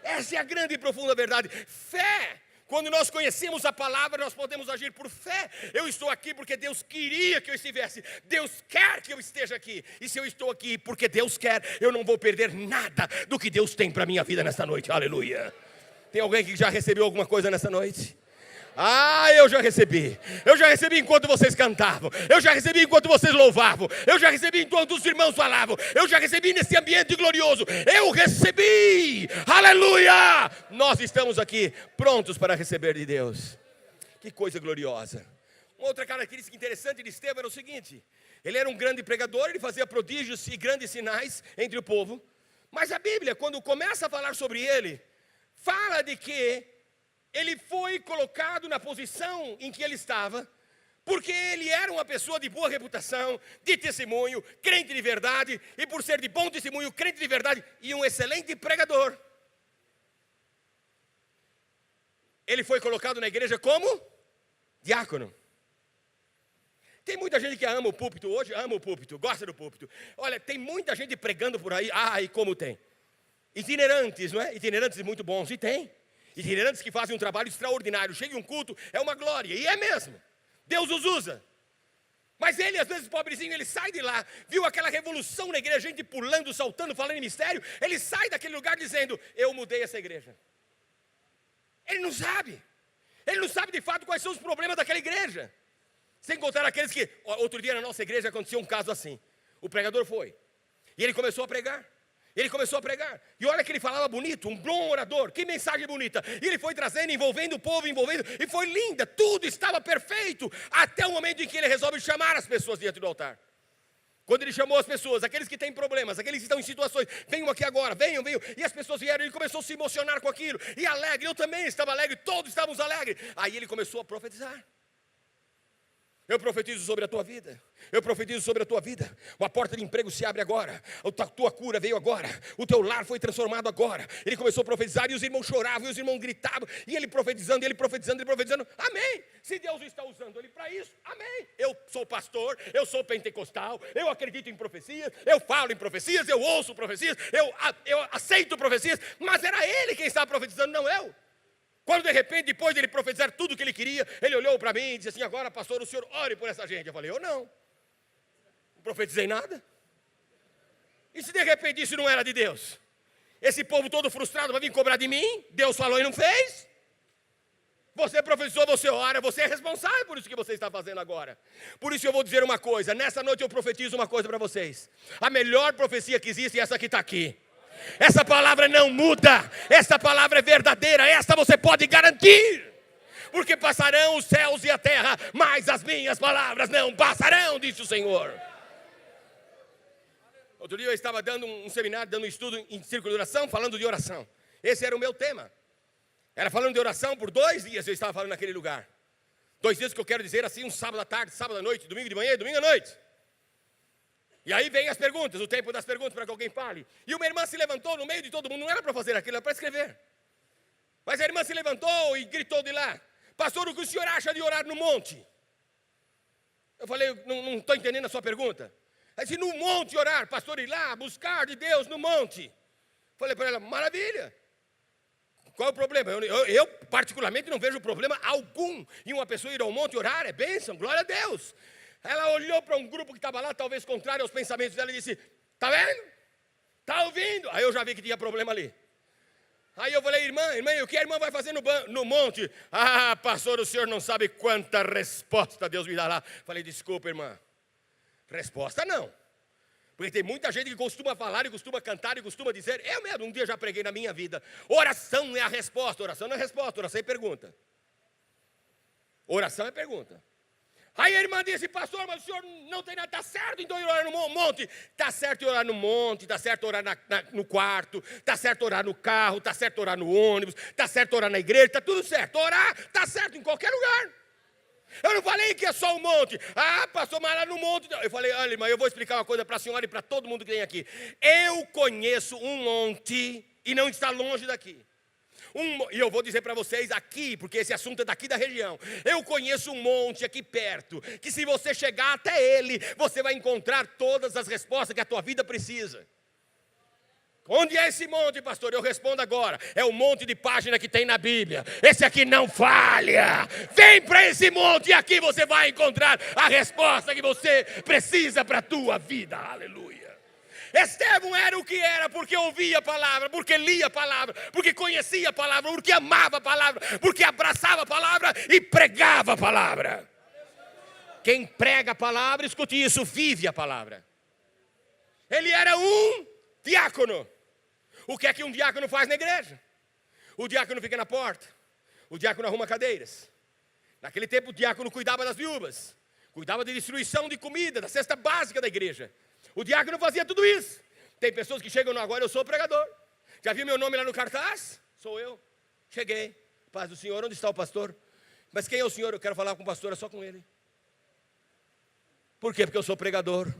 Essa é a grande e profunda verdade. Fé. Quando nós conhecemos a palavra, nós podemos agir por fé. Eu estou aqui porque Deus queria que eu estivesse. Deus quer que eu esteja aqui. E se eu estou aqui porque Deus quer, eu não vou perder nada do que Deus tem para a minha vida nesta noite. Aleluia. Tem alguém que já recebeu alguma coisa nessa noite? Ah, eu já recebi. Eu já recebi enquanto vocês cantavam. Eu já recebi enquanto vocês louvavam. Eu já recebi enquanto os irmãos falavam. Eu já recebi nesse ambiente glorioso. Eu recebi. Aleluia! Nós estamos aqui prontos para receber de Deus. Que coisa gloriosa. Uma outra característica interessante de Estevão era o seguinte. Ele era um grande pregador, ele fazia prodígios e grandes sinais entre o povo. Mas a Bíblia, quando começa a falar sobre ele, fala de que ele foi colocado na posição em que ele estava, porque ele era uma pessoa de boa reputação, de testemunho, crente de verdade, e por ser de bom testemunho, crente de verdade, e um excelente pregador. Ele foi colocado na igreja como diácono. Tem muita gente que ama o púlpito hoje, ama o púlpito, gosta do púlpito. Olha, tem muita gente pregando por aí, e como tem. Itinerantes, não é? Itinerantes muito bons, e tem. Itinerantes que fazem um trabalho extraordinário. Chega em um culto, é uma glória. E é mesmo. Deus os usa. Mas ele, às vezes, pobrezinho, ele sai de lá. Viu aquela revolução na igreja, gente pulando, saltando, falando em mistério. Ele sai daquele lugar dizendo, eu mudei essa igreja. Ele não sabe. Ele não sabe de fato quais são os problemas daquela igreja. Sem contar aqueles que... Outro dia na nossa igreja aconteceu um caso assim. O pregador foi. E ele começou a pregar. Ele começou a pregar, e olha que ele falava bonito, um bom orador, que mensagem bonita. E ele foi trazendo, envolvendo o povo, e foi linda, tudo estava perfeito, até o momento em que ele resolve chamar as pessoas diante do altar. Quando ele chamou as pessoas, aqueles que têm problemas, aqueles que estão em situações, venham aqui agora, venham, e as pessoas vieram, ele começou a se emocionar com aquilo, e alegre, eu também estava alegre, todos estávamos alegres. Aí ele começou a profetizar. Eu profetizo sobre a tua vida. Eu profetizo sobre a tua vida. Uma porta de emprego se abre agora. A tua cura veio agora. O teu lar foi transformado agora. Ele começou a profetizar e os irmãos choravam, e os irmãos gritavam. E ele profetizando, ele profetizando, ele profetizando. Amém. Se Deus está usando ele para isso, amém. Eu sou pastor, eu sou pentecostal, eu acredito em profecias, eu falo em profecias, eu ouço profecias, eu aceito profecias. Mas era ele quem estava profetizando, não eu. Quando de repente, depois de ele profetizar tudo o que ele queria, ele olhou para mim e disse assim: agora pastor, o senhor ore por essa gente. Eu falei: eu não profetizei nada. E se de repente isso não era de Deus? Esse povo todo frustrado vai vir cobrar de mim? Deus falou e não fez? Você profetizou, você ora, você é responsável por isso que você está fazendo agora. Por isso eu vou dizer uma coisa, nessa noite eu profetizo uma coisa para vocês. A melhor profecia que existe é essa que está aqui. Essa palavra não muda, essa palavra é verdadeira, esta você pode garantir. Porque passarão os céus e a terra, mas as minhas palavras não passarão, disse o Senhor. Outro dia eu estava dando um seminário, dando um estudo em círculo de oração, falando de oração. Esse era o meu tema. Era falando de oração por 2 dias, eu estava falando naquele lugar. 2 dias que eu quero dizer assim, um sábado à tarde, sábado à noite, domingo de manhã e domingo à noite. E aí vem as perguntas, o tempo das perguntas para que alguém fale. E uma irmã se levantou no meio de todo mundo, não era para fazer aquilo, era para escrever. Mas a irmã se levantou e gritou de lá: pastor, o que o senhor acha de orar no monte? Eu falei: não estou entendendo a sua pergunta. Ela disse: no monte orar, pastor, ir lá, buscar de Deus no monte. Falei para ela: maravilha. Qual é o problema? Eu particularmente não vejo problema algum em uma pessoa ir ao monte orar, é bênção, glória a Deus. Ela olhou para um grupo que estava lá, talvez contrário aos pensamentos dela, e disse: está vendo? Está ouvindo? Aí eu já vi que tinha problema ali. Aí eu falei: irmã, o que a irmã vai fazer no monte? Ah, pastor, o senhor não sabe quanta resposta Deus me dará. Falei: desculpa, irmã, resposta não. Porque tem muita gente que costuma falar e costuma cantar e costuma dizer. Eu mesmo um dia já preguei na minha vida: oração é a resposta. Oração não é resposta, oração é pergunta. Oração é pergunta. Aí a irmã disse: pastor, mas o senhor não tem nada, está certo então orar no monte? Está certo orar no monte, está certo orar no quarto, está certo orar no carro, está certo orar no ônibus, está certo orar na igreja, está tudo certo. Orar está certo em qualquer lugar. Eu não falei que é só um monte. Ah, pastor, mas lá no monte. Eu falei: olha, irmã, eu vou explicar uma coisa para a senhora e para todo mundo que tem aqui. Eu conheço um monte e não está longe daqui. E eu vou dizer para vocês aqui, porque esse assunto é daqui da região. Eu conheço um monte aqui perto, que se você chegar até ele, você vai encontrar todas as respostas que a tua vida precisa. Onde é esse monte, pastor? Eu respondo agora: é o monte de página que tem na Bíblia. Esse aqui não falha. Vem para esse monte e aqui você vai encontrar a resposta que você precisa para a tua vida. Aleluia. Estevão era o que era porque ouvia a palavra, porque lia a palavra, porque conhecia a palavra, porque amava a palavra, porque abraçava a palavra e pregava a palavra. Quem prega a palavra, escute isso, vive a palavra. Ele era um diácono. O que é que um diácono faz na igreja? O diácono fica na porta, o diácono arruma cadeiras. Naquele tempo o diácono cuidava das viúvas, cuidava da distribuição de comida, da cesta básica da igreja. O diácono fazia tudo isso. Tem pessoas que chegam agora: eu sou pregador. Já viu meu nome lá no cartaz? Sou eu. Cheguei. Paz do Senhor, onde está o pastor? Mas quem é o senhor? Eu quero falar com o pastor, é só com ele. Por quê? Porque eu sou pregador.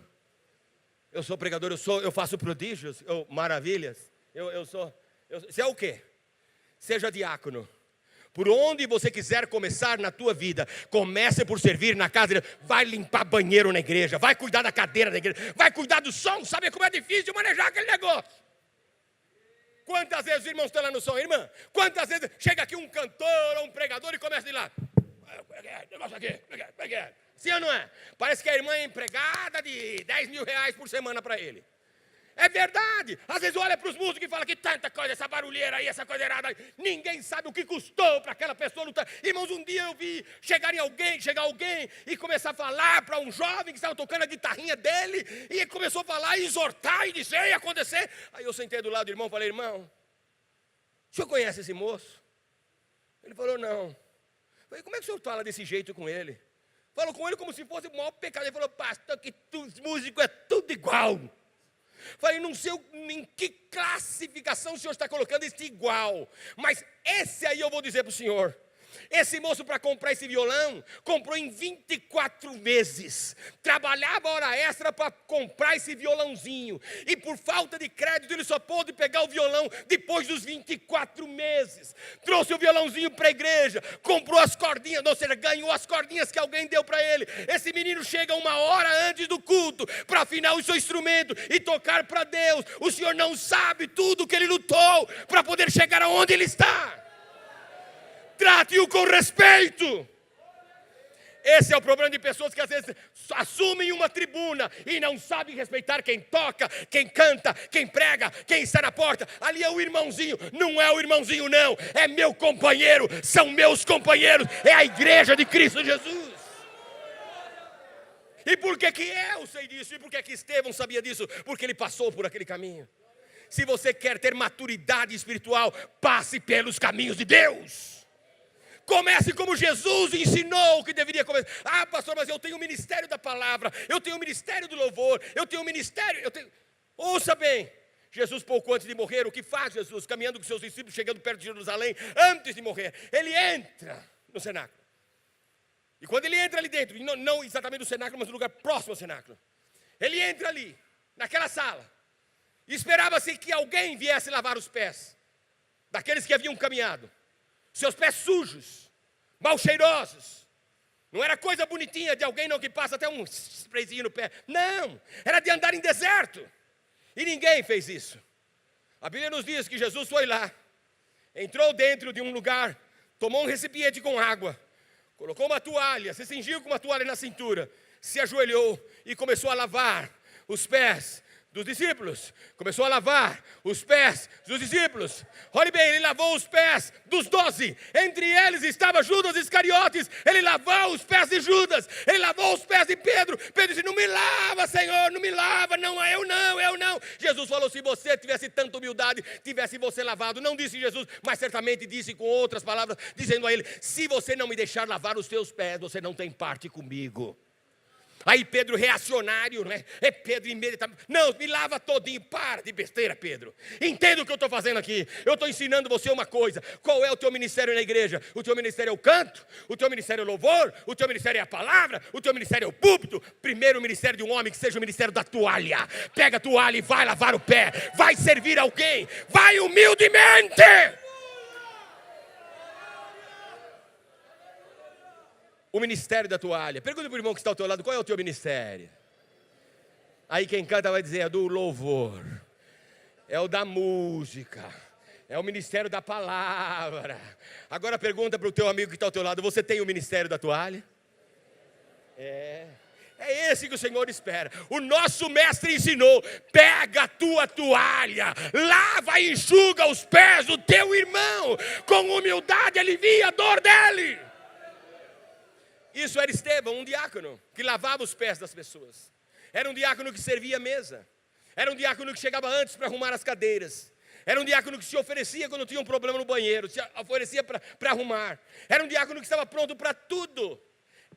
Eu sou pregador, eu faço prodígios, maravilhas. Você é o quê? Seja diácono. Por onde você quiser começar na tua vida, comece por servir na casa de Deus. Vai limpar banheiro na igreja, vai cuidar da cadeira da igreja, vai cuidar do som. Sabe como é difícil manejar aquele negócio? Quantas vezes os irmãos estão lá no som, irmã? Quantas vezes chega aqui um cantor ou um pregador e começa a ir lá: negócio aqui, sim ou não é? Parece que a irmã é empregada de 10 mil reais por semana para ele. É verdade. Às vezes olha para os músicos e fala: que tanta coisa, essa barulheira aí, essa coisa errada aí. Ninguém sabe o que custou para aquela pessoa lutar. Irmãos, um dia eu vi chegar alguém e começar a falar para um jovem que estava tocando a guitarrinha dele, e ele começou a falar, exortar e dizer, e acontecer. Aí eu sentei do lado do irmão e falei: irmão, o senhor conhece esse moço? Ele falou: não. Eu falei: como é que o senhor fala desse jeito com ele? Falou com ele como se fosse o maior pecado. Ele falou: pastor, que os músicos é tudo igual. Falei: não sei em que classificação o senhor está colocando esse igual, mas esse aí eu vou dizer para o senhor. Esse moço, para comprar esse violão, comprou em 24 meses. Trabalhava hora extra para comprar esse violãozinho. E por falta de crédito, ele só pôde pegar o violão depois dos 24 meses. Trouxe o violãozinho para a igreja, comprou as cordinhas, ou seja, ganhou as cordinhas que alguém deu para ele. Esse menino chega 1 hora antes do culto para afinar o seu instrumento e tocar para Deus. O senhor não sabe tudo que ele lutou para poder chegar aonde ele está. Trate-o com respeito. Esse é o problema de pessoas que às vezes assumem uma tribuna e não sabem respeitar quem toca, quem canta, quem prega, quem está na porta. Ali é o irmãozinho. Não é o irmãozinho, não. É meu companheiro, são meus companheiros. É a igreja de Cristo Jesus. E por que eu sei disso? E por que Estevão sabia disso? Porque ele passou por aquele caminho. Se você quer ter maturidade espiritual, passe pelos caminhos de Deus. Comece como Jesus ensinou que deveria começar. Ah, pastor, mas eu tenho o ministério da palavra, eu tenho o ministério do louvor, eu tenho o ministério, Ouça bem, Jesus pouco antes de morrer, o que faz Jesus? Caminhando com seus discípulos, chegando perto de Jerusalém, antes de morrer, ele entra no cenáculo. E quando ele entra ali dentro, não exatamente no cenáculo, mas no lugar próximo ao cenáculo, ele entra ali, naquela sala, e esperava-se que alguém viesse lavar os pés daqueles que haviam caminhado. Seus pés sujos, mal cheirosos. Não era coisa bonitinha de alguém não que passa até um sprayzinho no pé. Não, era de andar em deserto. E ninguém fez isso. A Bíblia nos diz que Jesus foi lá, entrou dentro de um lugar, tomou um recipiente com água, colocou uma toalha, se cingiu com uma toalha na cintura, se ajoelhou e começou a lavar os pés dos discípulos. Começou a lavar os pés dos discípulos. Olhe bem, ele lavou os pés dos 12. Entre eles estava Judas Iscariotes. Ele lavou os pés de Judas. Ele lavou os pés de Pedro. Pedro disse: não me lava, Senhor, não me lava. Não, eu não. Jesus falou: se você tivesse tanta humildade, tivesse você lavado. Não disse Jesus, mas certamente disse com outras palavras, dizendo a ele: se você não me deixar lavar os teus pés, você não tem parte comigo. Aí Pedro reacionário, né? É Pedro imediatamente: não, me lava todinho. Para de besteira, Pedro. Entenda o que eu estou fazendo aqui. Eu estou ensinando você uma coisa. Qual é o teu ministério na igreja? O teu ministério é o canto? O teu ministério é o louvor? O teu ministério é a palavra? O teu ministério é o púlpito? Primeiro o ministério de um homem que seja o ministério da toalha. Pega a toalha e vai lavar o pé. Vai servir alguém. Vai humildemente. O ministério da toalha. Pergunta para o irmão que está ao teu lado: qual é o teu ministério? Aí quem canta vai dizer: é do louvor, é o da música, é o ministério da palavra. Agora pergunta para o teu amigo que está ao teu lado: você tem o ministério da toalha? É esse que o Senhor espera. O nosso mestre ensinou: pega a tua toalha, lava e enxuga os pés do teu irmão, com humildade alivia a dor dele. Isso era Estevão, um diácono que lavava os pés das pessoas. Era um diácono que servia a mesa. Era um diácono que chegava antes para arrumar as cadeiras. Era um diácono que se oferecia quando tinha um problema no banheiro, se oferecia para arrumar. Era um diácono que estava pronto para tudo.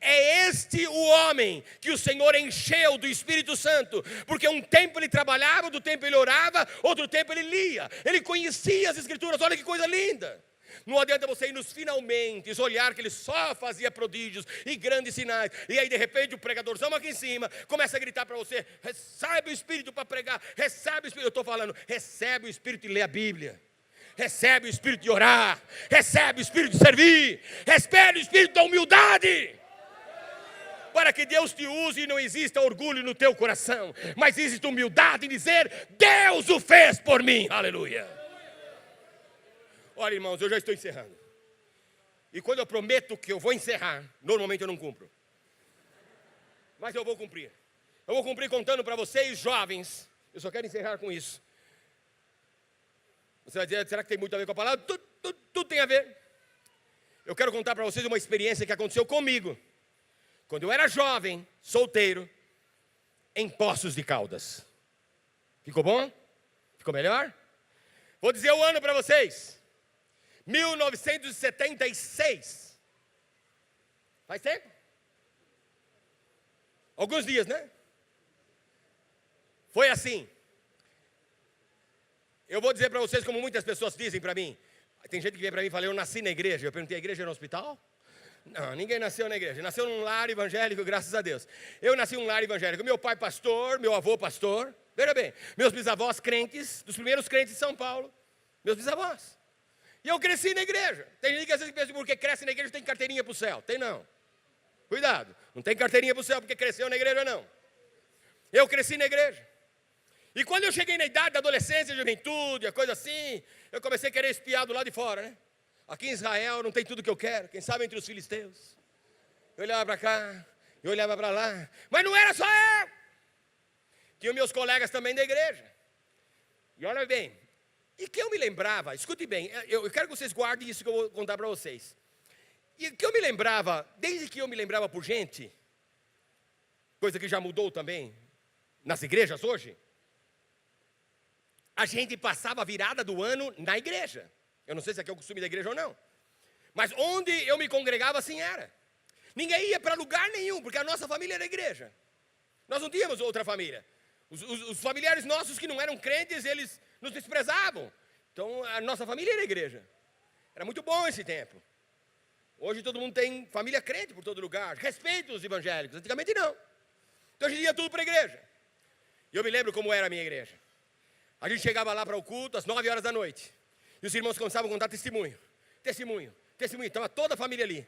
É este o homem que o Senhor encheu do Espírito Santo, porque um tempo ele trabalhava, outro tempo ele orava, outro tempo ele lia. Ele conhecia as Escrituras. Olha que coisa linda. Não adianta você ir nos finalmente, olhar que ele só fazia prodígios e grandes sinais, e aí de repente o pregadorzão aqui em cima começa a gritar para você: recebe o Espírito para pregar, recebe o Espírito. Eu estou falando: recebe o Espírito de ler a Bíblia, recebe o Espírito de orar, recebe o Espírito de servir, recebe o Espírito da humildade, para que Deus te use e não exista orgulho no teu coração, mas existe humildade em dizer: Deus o fez por mim, aleluia. Olha, irmãos, eu já estou encerrando. E quando eu prometo que eu vou encerrar, normalmente eu não cumpro. Mas eu vou cumprir. Eu vou cumprir contando para vocês, jovens. Eu só quero encerrar com isso. Você vai dizer: será que tem muito a ver com a palavra? Tudo tem a ver. Eu quero contar para vocês uma experiência que aconteceu comigo, quando eu era jovem, solteiro, em Poços de Caldas. Ficou bom? Ficou melhor? Vou dizer o ano para vocês: 1976. Faz tempo? Alguns dias, né? Foi assim. Eu vou dizer para vocês como muitas pessoas dizem para mim. Tem gente que vem para mim e fala: eu nasci na igreja. Eu perguntei: a igreja é no hospital? Não, ninguém nasceu na igreja. Nasceu num lar evangélico, graças a Deus. Eu nasci num lar evangélico. Meu pai pastor, meu avô pastor. Veja bem, meus bisavós crentes, dos primeiros crentes de São Paulo. Meus bisavós. E eu cresci na igreja. Tem gente que às vezes pensa: porque cresce na igreja tem carteirinha para o céu. Tem não. Cuidado, não tem carteirinha para o céu porque cresceu na igreja não. Eu cresci na igreja. E quando eu cheguei na idade da adolescência, juventude, a coisa assim, eu comecei a querer espiar do lado de fora, né? Aqui em Israel não tem tudo que eu quero. Quem sabe entre os filisteus. Eu olhava para cá, eu olhava para lá. Mas não era só eu. Tinha meus colegas também da igreja. E olha bem, e que eu me lembrava, escute bem, eu quero que vocês guardem isso que eu vou contar para vocês. E que eu me lembrava, desde que eu me lembrava por gente, coisa que já mudou também nas igrejas hoje, a gente passava a virada do ano na igreja. Eu não sei se aqui é o costume da igreja ou não, mas onde eu me congregava assim era. Ninguém ia para lugar nenhum, porque a nossa família era a igreja. Nós não tínhamos outra família. Os familiares nossos que não eram crentes, eles nos desprezavam. Então a nossa família era a igreja. Era muito bom esse tempo. Hoje todo mundo tem família crente por todo lugar. Respeito os evangélicos. Antigamente não. Então a gente ia tudo para a igreja. E eu me lembro como era a minha igreja. A gente chegava lá para o culto às 9 horas da noite. E os irmãos começavam a contar testemunho. Testemunho, testemunho. Estava toda a família ali.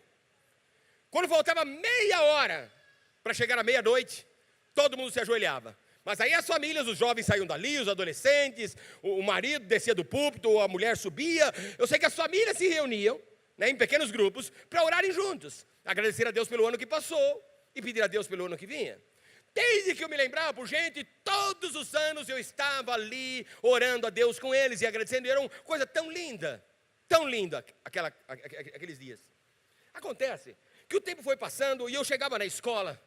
Quando faltava meia hora para chegar à meia-noite, todo mundo se ajoelhava. Mas aí as famílias, os jovens saíam dali, os adolescentes, o marido descia do púlpito, a mulher subia. Eu sei que as famílias se reuniam, né, em pequenos grupos, para orarem juntos. Agradecer a Deus pelo ano que passou e pedir a Deus pelo ano que vinha. Desde que eu me lembrava por gente, todos os anos eu estava ali orando a Deus com eles e agradecendo. E era uma coisa tão linda aqueles dias. Acontece que o tempo foi passando e eu chegava na escola,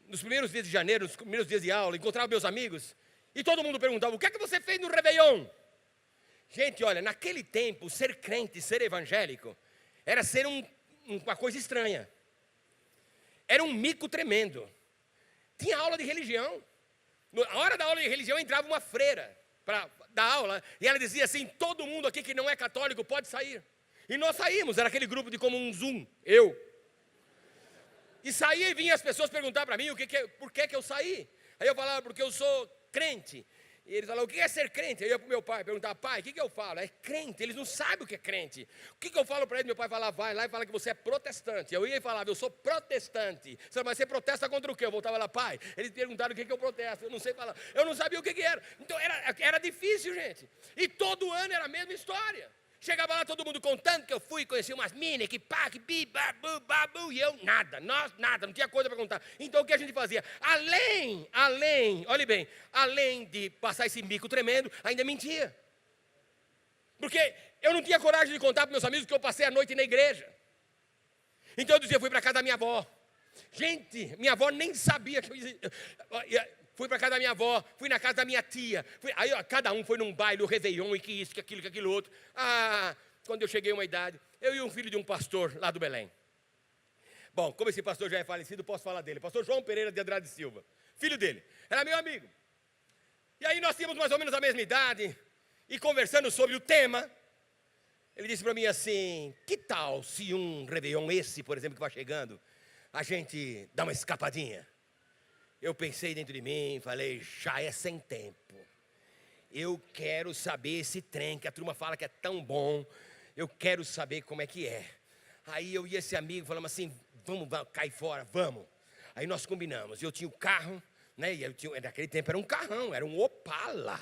nos primeiros dias de janeiro, nos primeiros dias de aula, encontrava meus amigos, e todo mundo perguntava, o que é que você fez no Réveillon? Gente, olha, naquele tempo, ser crente, ser evangélico, era ser uma coisa estranha. Era um mico tremendo. Tinha aula de religião. Na hora da aula de religião, entrava uma freira para dar aula, e ela dizia assim, todo mundo aqui que não é católico pode sair. E nós saímos, era aquele grupo de como um Zoom, eu. E saía e vinha as pessoas perguntar para mim por que eu saí. Aí eu falava, porque eu sou crente. E eles falavam, o que é ser crente? Aí eu ia para o meu pai, perguntava, pai, o que eu falo? É crente, eles não sabem o que é crente. O que eu falo para ele? Meu pai falava, vai lá e fala que você é protestante. Eu ia e falava, eu sou protestante. Mas você protesta contra o quê? Eu voltava lá, pai, eles perguntaram o que eu protesto. Eu não sei falar, eu não sabia o que era. Então era difícil, gente. E todo ano era a mesma história. Chegava lá todo mundo contando que eu fui, conheci umas minas, que pá, que bi, babu, babu, e eu nada, não tinha coisa para contar. Então o que a gente fazia? Olhe bem, além de passar esse mico tremendo, ainda mentia. Porque eu não tinha coragem de contar para meus amigos que eu passei a noite na igreja. Então eu dizia, fui para casa da minha avó. Gente, minha avó nem sabia que eu ia. Fui para casa da minha avó, fui na casa da minha tia. Aí cada um foi num baile, o Réveillon, e que isso, que aquilo outro. Quando eu cheguei a uma idade, eu e um filho de um pastor lá do Belém. Bom, como esse pastor já é falecido, posso falar dele. Pastor João Pereira de Andrade Silva. Filho dele, era meu amigo. E aí nós tínhamos mais ou menos a mesma idade. E conversando sobre o tema, ele disse para mim assim, que tal se um Réveillon esse, por exemplo, que vai chegando, a gente dá uma escapadinha? Eu pensei dentro de mim, falei, já é sem tempo. Eu quero saber esse trem, que a turma fala que é tão bom. Eu quero saber como é que é. Aí eu e esse amigo falamos assim, vamos cair fora, vamos. Aí nós combinamos, eu tinha o carro, né? E naquele tempo era um carrão, era um Opala.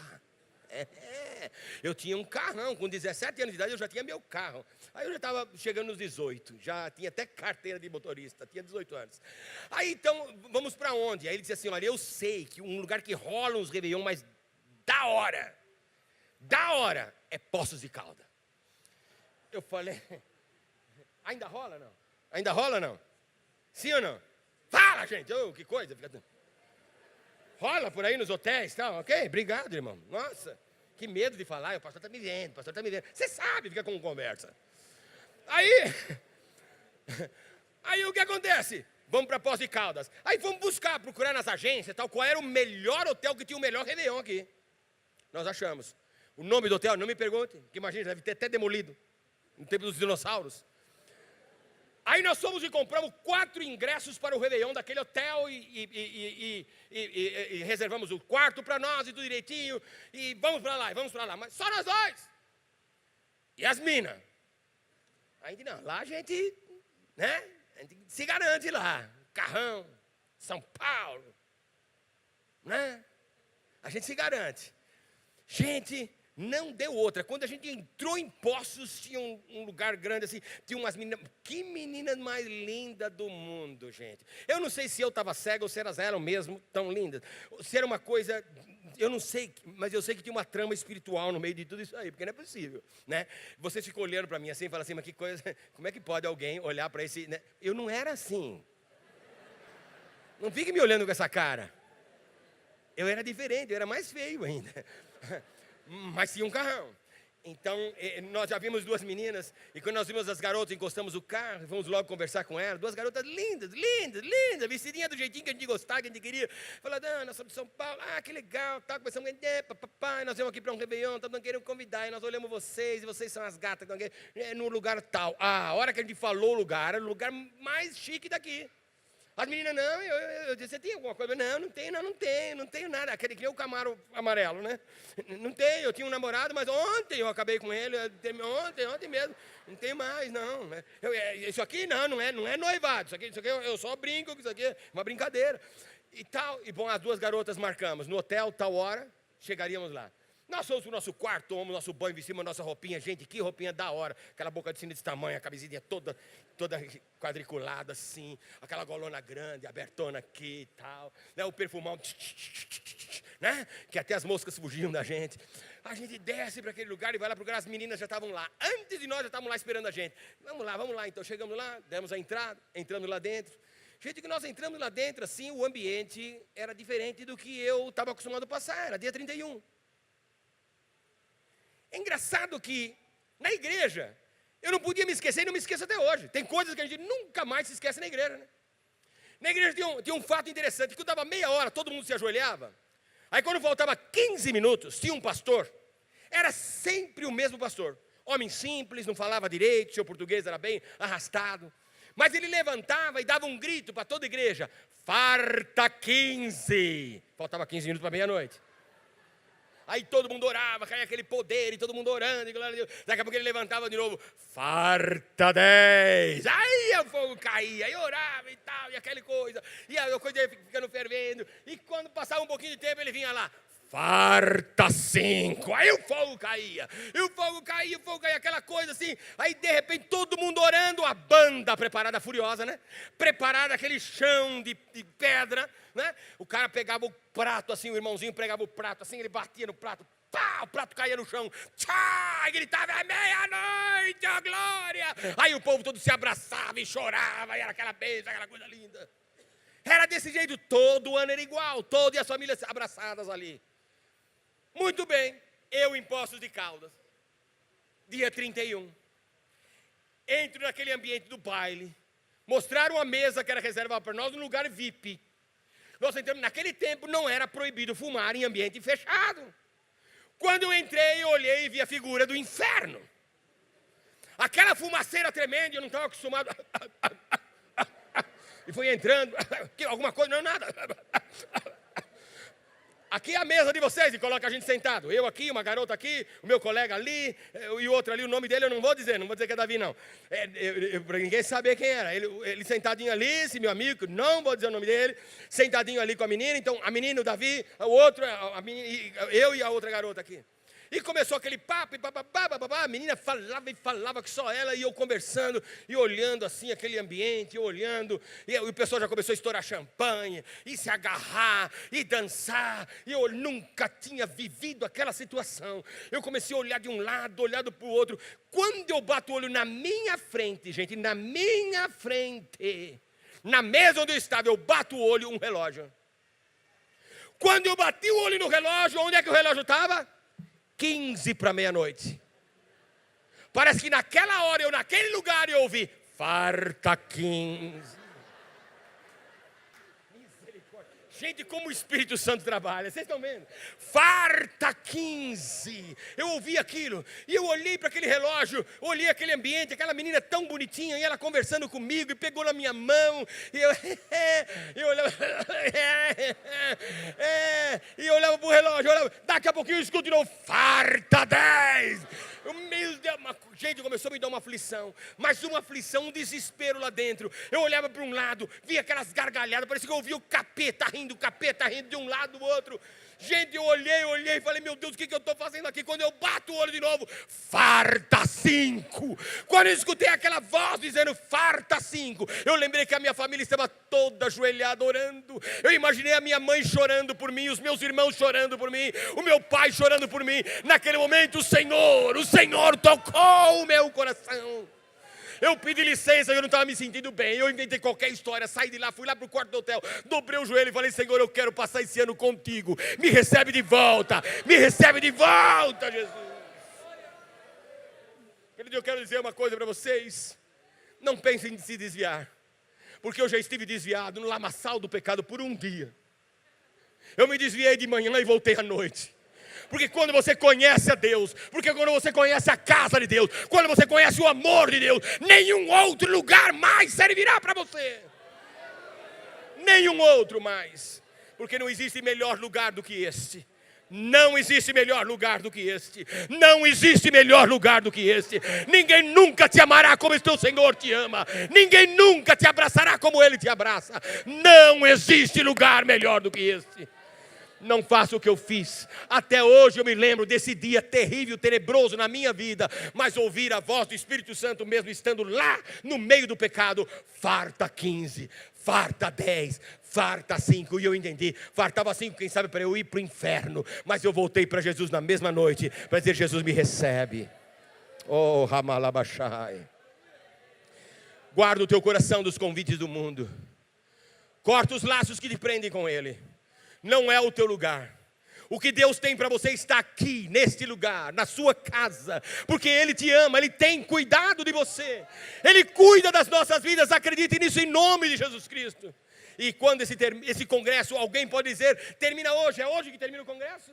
Eu tinha um carrão, com 17 anos de idade eu já tinha meu carro. Aí eu já estava chegando nos 18, já tinha até carteira de motorista, tinha 18 anos. Aí então, vamos para onde? Aí ele disse assim, olha, eu sei que um lugar que rola uns Réveillon, mas da hora, é Poços de Caldas. Eu falei, ainda rola não? Ainda rola não? Sim ou não? Fala, gente, que coisa. Rola por aí nos hotéis, tal, ok? Obrigado, irmão. Nossa, que medo de falar, o pastor está me vendo, Você sabe, fica com conversa. Aí o que acontece? Vamos para Poços de Caldas. Aí vamos procurar nas agências, tal, qual era o melhor hotel que tinha o melhor Réveillon aqui. Nós achamos. O nome do hotel, não me pergunte, que imagina, deve ter até demolido, no tempo dos dinossauros. Aí nós fomos e compramos 4 ingressos para o Réveillon daquele hotel e reservamos o quarto para nós e tudo direitinho. E vamos para lá, mas só nós dois. E as minas? Ainda não, lá a gente, né? A gente se garante lá. Carrão, São Paulo, né? A gente se garante. Gente, Não deu outra. Quando a gente entrou em Poços, tinha um lugar grande assim, tinha umas meninas, que meninas mais lindas do mundo, gente. Eu não sei se eu estava cego ou se elas eram mesmo tão lindas. Se era uma coisa, eu não sei, mas eu sei que tinha uma trama espiritual no meio de tudo isso aí, porque não é possível, né? Você ficou olhando para mim assim e fala assim, mas que coisa, como é que pode alguém olhar para esse, né? Eu não era assim. Não fique me olhando com essa cara. Eu era diferente, eu era mais feio ainda. Mas tinha um carrão. Então, nós já vimos duas meninas, e quando nós vimos as garotas, encostamos o carro, fomos logo conversar com elas. Duas garotas lindas, lindas, lindas, vestidinhas do jeitinho que a gente gostava, que a gente queria. Falando, nós somos de São Paulo, que legal, tá, começamos a entender, papai, nós vamos aqui para um Réveillon, estamos querendo convidar, e nós olhamos vocês, e vocês são as gatas, no lugar tal. A hora que a gente falou o lugar, era o lugar mais chique daqui. As meninas, não, eu disse, você tem alguma coisa? Não tenho nada. Aquele que nem o Camaro amarelo, né? Não tenho, eu tinha um namorado, mas ontem eu acabei com ele, ontem mesmo. Não tem mais, não. Isso aqui não é noivado, isso aqui eu só brinco, isso aqui é uma brincadeira. E tal, e bom, as duas garotas marcamos, no hotel, tal hora, chegaríamos lá. Nós fomos para o nosso quarto, tomamos nosso banho, vestimos a nossa roupinha. Gente, que roupinha da hora. Aquela boca de sino desse tamanho, a camisinha toda quadriculada assim. Aquela golona grande, abertona aqui e tal. Né? O perfumão, né? Que até as moscas fugiam da gente. A gente desce para aquele lugar e vai lá procurar. As meninas já estavam lá. Antes de nós, já estavam lá esperando a gente. Vamos lá. Então chegamos lá, demos a entrada, entramos lá dentro. Gente, que nós entramos lá dentro, assim, o ambiente era diferente do que eu estava acostumado a passar. Era dia 31. É engraçado que, na igreja, eu não podia me esquecer e não me esqueço até hoje. Tem coisas que a gente nunca mais se esquece na igreja, né? Na igreja tinha um fato interessante, que dava meia hora, todo mundo se ajoelhava. Aí quando faltava 15 minutos, tinha um pastor. Era sempre o mesmo pastor. Homem simples, não falava direito, seu português era bem arrastado. Mas ele levantava e dava um grito para toda a igreja. Farta 15. Faltava 15 minutos para meia-noite. Aí todo mundo orava, caía aquele poder, e todo mundo orando, e glória a Deus. Daqui a pouco ele levantava de novo, farta 10. Aí o fogo caía, e orava e tal, e aquela coisa. E a coisa ia ficando fervendo. E quando passava um pouquinho de tempo, ele vinha lá, farta 5. Aí o fogo caía, aquela coisa assim. Aí de repente todo mundo orando, a banda preparada, furiosa, né? Preparada, aquele chão de pedra, né? O cara pegava o prato assim, o irmãozinho pegava o prato assim, ele batia no prato, pá, o prato caía no chão, tchá, e gritava, é meia-noite, a glória. Aí o povo todo se abraçava e chorava, e era aquela bênção, aquela coisa linda. Era desse jeito, todo ano era igual, todas as famílias abraçadas ali. Muito bem, eu em Poços de Caldas, dia 31, entro naquele ambiente do baile, mostraram a mesa que era reservada para nós, no lugar VIP. Nós entramos, naquele tempo não era proibido fumar em ambiente fechado. Quando eu entrei, eu olhei e vi a figura do inferno. Aquela fumaceira tremenda, eu não estava acostumado. E fui entrando, alguma coisa, não, nada. Aqui é a mesa de vocês, e coloca a gente sentado. Eu aqui, uma garota aqui, o meu colega ali, e o outro ali, o nome dele eu não vou dizer que é Davi não. Para ninguém saber quem era. Ele sentadinho ali, esse meu amigo, não vou dizer o nome dele, sentadinho ali com a menina. Então a menina, o Davi, o outro, a menina, eu e a outra garota aqui. E começou aquele papo, e a menina falava que só ela, e eu conversando, e olhando assim aquele ambiente, e o pessoal já começou a estourar champanhe, e se agarrar, e dançar, e eu nunca tinha vivido aquela situação. Eu comecei a olhar de um lado, olhado para o outro. Quando eu bato o olho na minha frente, gente, na minha frente, na mesa onde eu estava, eu bato o olho, um relógio. Quando eu bati o olho no relógio, onde é que o relógio estava? 15 para meia-noite. Parece que naquela hora, eu naquele lugar, eu ouvi, farta 15. Gente, como o Espírito Santo trabalha, vocês estão vendo? Farta 15. Eu ouvi aquilo, e eu olhei para aquele relógio, olhei aquele ambiente, aquela menina tão bonitinha, e ela conversando comigo, e pegou na minha mão, e eu olhava, e eu olhava para o relógio, daqui a pouquinho eu escuto de novo, farta 10. Gente, começou a me dar uma aflição, mas uma aflição, um desespero lá dentro. Eu olhava para um lado, via aquelas gargalhadas, parecia que eu ouvia o capeta rindo de um lado do outro. Gente, eu olhei e falei, meu Deus, o que eu estou fazendo aqui? Quando eu bato o olho de novo, farta 5. Quando eu escutei aquela voz dizendo farta 5, eu lembrei que a minha família estava toda ajoelhada orando. Eu imaginei a minha mãe chorando por mim, os meus irmãos chorando por mim, o meu pai chorando por mim. Naquele momento o Senhor tocou o meu coração. Eu pedi licença, eu não estava me sentindo bem. Eu inventei qualquer história, saí de lá, fui lá para o quarto do hotel, dobrei o joelho e falei, Senhor, eu quero passar esse ano contigo. Me recebe de volta, Jesus. Querido, eu quero dizer uma coisa para vocês. Não pensem em se desviar, porque eu já estive desviado no lamaçal do pecado por um dia. Eu me desviei de manhã e voltei à noite. Porque quando você conhece a Deus, porque quando você conhece a casa de Deus, quando você conhece o amor de Deus, nenhum outro lugar mais servirá para você. Nenhum outro mais. Porque não existe melhor lugar do que este. Não existe melhor lugar do que este. Não existe melhor lugar do que este. Ninguém nunca te amará como o teu Senhor te ama. Ninguém nunca te abraçará como Ele te abraça. Não existe lugar melhor do que este. Não faça o que eu fiz. Até hoje eu me lembro desse dia terrível, tenebroso na minha vida. Mas ouvir a voz do Espírito Santo mesmo estando lá no meio do pecado. Farta 15, farta 10, farta 5. E eu entendi, fartava 5, quem sabe para eu ir para o inferno. Mas eu voltei para Jesus na mesma noite para dizer, Jesus me recebe. Oh, Ramalabashai. Guarda o teu coração dos convites do mundo. Corta os laços que te prendem com Ele. Não é o teu lugar. O que Deus tem para você está aqui, neste lugar, na sua casa. Porque Ele te ama, Ele tem cuidado de você. Ele cuida das nossas vidas, acredite nisso em nome de Jesus Cristo. E quando esse congresso, alguém pode dizer, termina hoje, é hoje que termina o congresso?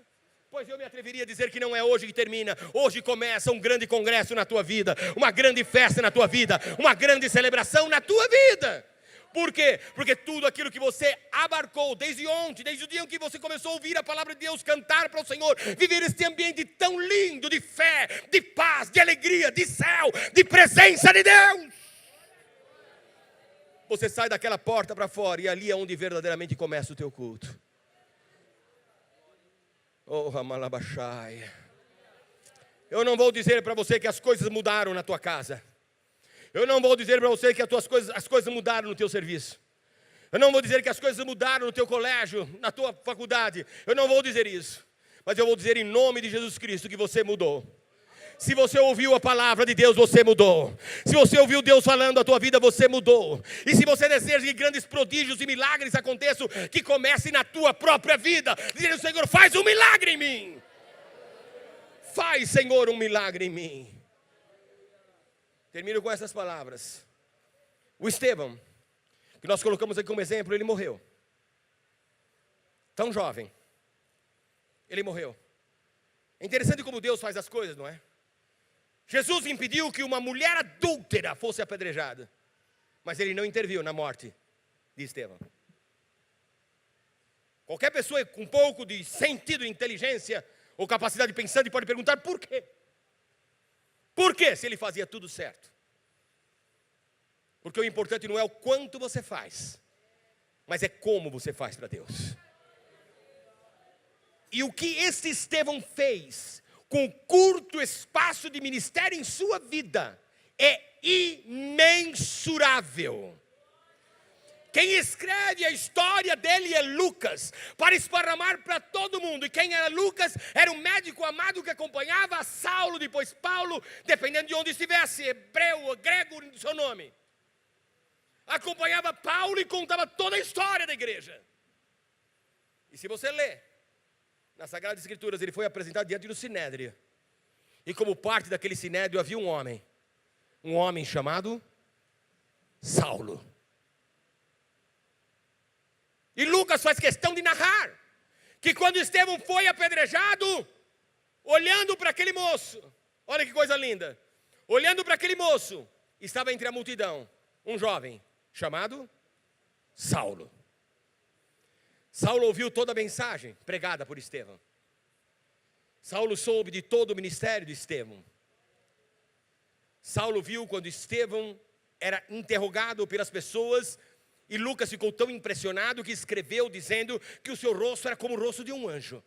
Pois eu me atreveria a dizer que não é hoje que termina. Hoje começa um grande congresso na tua vida, uma grande festa na tua vida, uma grande celebração na tua vida. Por quê? Porque tudo aquilo que você abarcou desde ontem, desde o dia em que você começou a ouvir a palavra de Deus, cantar para o Senhor, viver este ambiente tão lindo de fé, de paz, de alegria, de céu, de presença de Deus. Você sai daquela porta para fora e ali é onde verdadeiramente começa o teu culto. Oh, Ramalabashai. Eu não vou dizer para você que as coisas mudaram na tua casa. Eu não vou dizer para você que as coisas mudaram no teu serviço. Eu não vou dizer que as coisas mudaram no teu colégio, na tua faculdade. Eu não vou dizer isso. Mas eu vou dizer em nome de Jesus Cristo que você mudou. Se você ouviu a palavra de Deus, você mudou. Se você ouviu Deus falando a tua vida, você mudou. E se você deseja que grandes prodígios e milagres aconteçam, que comece na tua própria vida. Dizendo, Senhor, faz um milagre em mim. Faz, Senhor, um milagre em mim. Termino com essas palavras. O Estevão, que nós colocamos aqui como exemplo, ele morreu. Tão jovem. Ele morreu. É interessante como Deus faz as coisas, não é? Jesus impediu que uma mulher adúltera fosse apedrejada. Mas Ele não interviu na morte de Estevão. Qualquer pessoa com um pouco de sentido, inteligência ou capacidade pensante pode perguntar por quê? Por quê, se ele fazia tudo certo? Porque o importante não é o quanto você faz, mas é como você faz para Deus. E o que este Estevão fez com o curto espaço de ministério em sua vida é imensurável. Quem escreve a história dele é Lucas, para esparramar para todo mundo. E quem era Lucas? Era um médico amado que acompanhava Saulo, depois Paulo, dependendo de onde estivesse, hebreu, grego, seu nome. Acompanhava Paulo e contava toda a história da igreja. E se você ler nas Sagradas Escrituras, ele foi apresentado diante do Sinédrio. E como parte daquele Sinédrio havia um homem chamado Saulo. E Lucas faz questão de narrar que quando Estevão foi apedrejado, olhando para aquele moço, olha que coisa linda, olhando para aquele moço, estava entre a multidão um jovem chamado Saulo. Saulo ouviu toda a mensagem pregada por Estevão. Saulo soube de todo o ministério de Estevão. Saulo viu quando Estevão era interrogado pelas pessoas. E Lucas ficou tão impressionado que escreveu dizendo que o seu rosto era como o rosto de um anjo.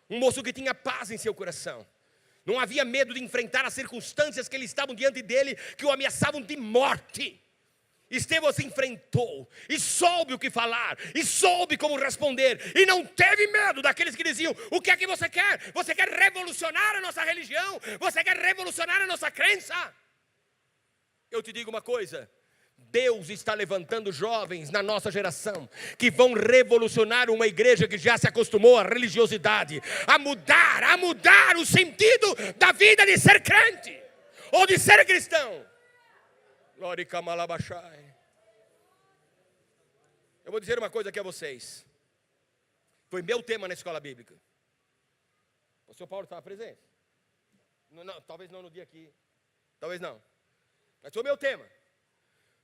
Um moço que tinha paz em seu coração. Não havia medo de enfrentar as circunstâncias que estavam diante dele, que o ameaçavam de morte. Estevão se enfrentou e soube o que falar, e soube como responder, e não teve medo daqueles que diziam: o que é que você quer? Você quer revolucionar a nossa religião? Você quer revolucionar a nossa crença? Eu te digo uma coisa: Deus está levantando jovens na nossa geração que vão revolucionar uma igreja que já se acostumou à religiosidade, a mudar o sentido da vida de ser crente ou de ser cristão. Eu vou dizer uma coisa aqui a vocês. Foi meu tema na escola bíblica. O senhor Paulo estava presente? Não, talvez não no dia aqui. Talvez não. Mas foi meu tema.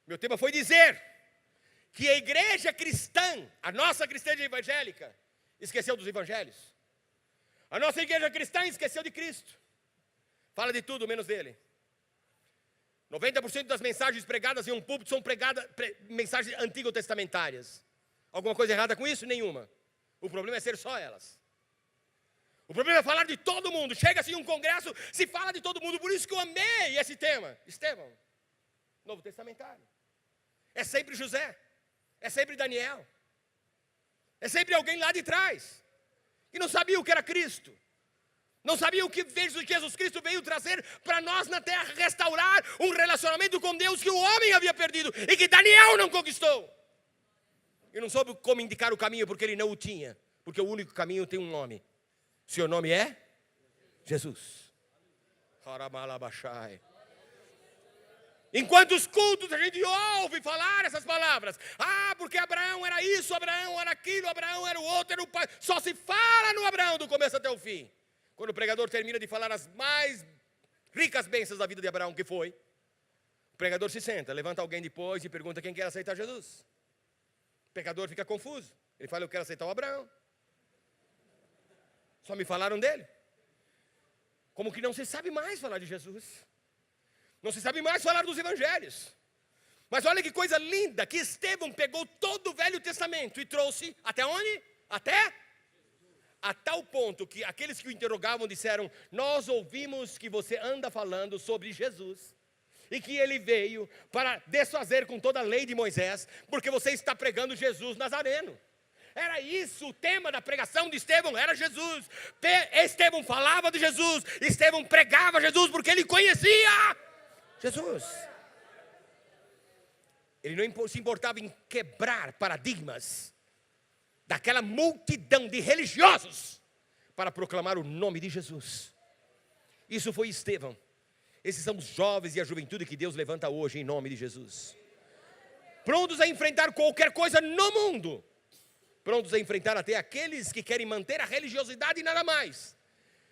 Meu tema foi dizer que a igreja cristã, a nossa cristã evangélica, esqueceu dos evangelhos. A nossa igreja cristã esqueceu de Cristo. Fala de tudo menos dele. 90% das mensagens pregadas em um púlpito são mensagens antigo-testamentárias. Alguma coisa errada com isso? Nenhuma. O problema é ser só elas. O problema é falar de todo mundo. Chega-se em um congresso, se fala de todo mundo. Por isso que eu amei esse tema. Estevão, Novo Testamentário. É sempre José. É sempre Daniel. É sempre alguém lá de trás, que não sabia o que era Cristo. Não sabia o que Jesus Cristo veio trazer para nós na terra, restaurar um relacionamento com Deus que o homem havia perdido e que Daniel não conquistou. E não soube como indicar o caminho porque ele não o tinha, porque o único caminho tem um nome. Seu nome é Jesus. Enquanto os cultos a gente ouve falar essas palavras, porque Abraão era isso, Abraão era aquilo, Abraão era o outro, era o pai. Só se fala no Abraão do começo até o fim. Quando o pregador termina de falar as mais ricas bênçãos da vida de Abraão, que foi, o pregador se senta, levanta alguém depois e pergunta quem quer aceitar Jesus. O pecador fica confuso. Ele fala: eu quero aceitar o Abraão. Só me falaram dele. Como que não se sabe mais falar de Jesus. Não se sabe mais falar dos evangelhos. Mas olha que coisa linda, que Estevão pegou todo o Velho Testamento e trouxe até onde? A tal ponto que aqueles que o interrogavam disseram: nós ouvimos que você anda falando sobre Jesus e que ele veio para desfazer com toda a lei de Moisés, porque você está pregando Jesus Nazareno. Era isso, o tema da pregação de Estevão era Jesus. Estevão falava de Jesus, Estevão pregava Jesus porque ele conhecia Jesus. Ele não se importava em quebrar paradigmas daquela multidão de religiosos para proclamar o nome de Jesus. Isso foi Estevão. Esses são os jovens e a juventude que Deus levanta hoje em nome de Jesus, prontos a enfrentar qualquer coisa no mundo, prontos a enfrentar até aqueles que querem manter a religiosidade e nada mais,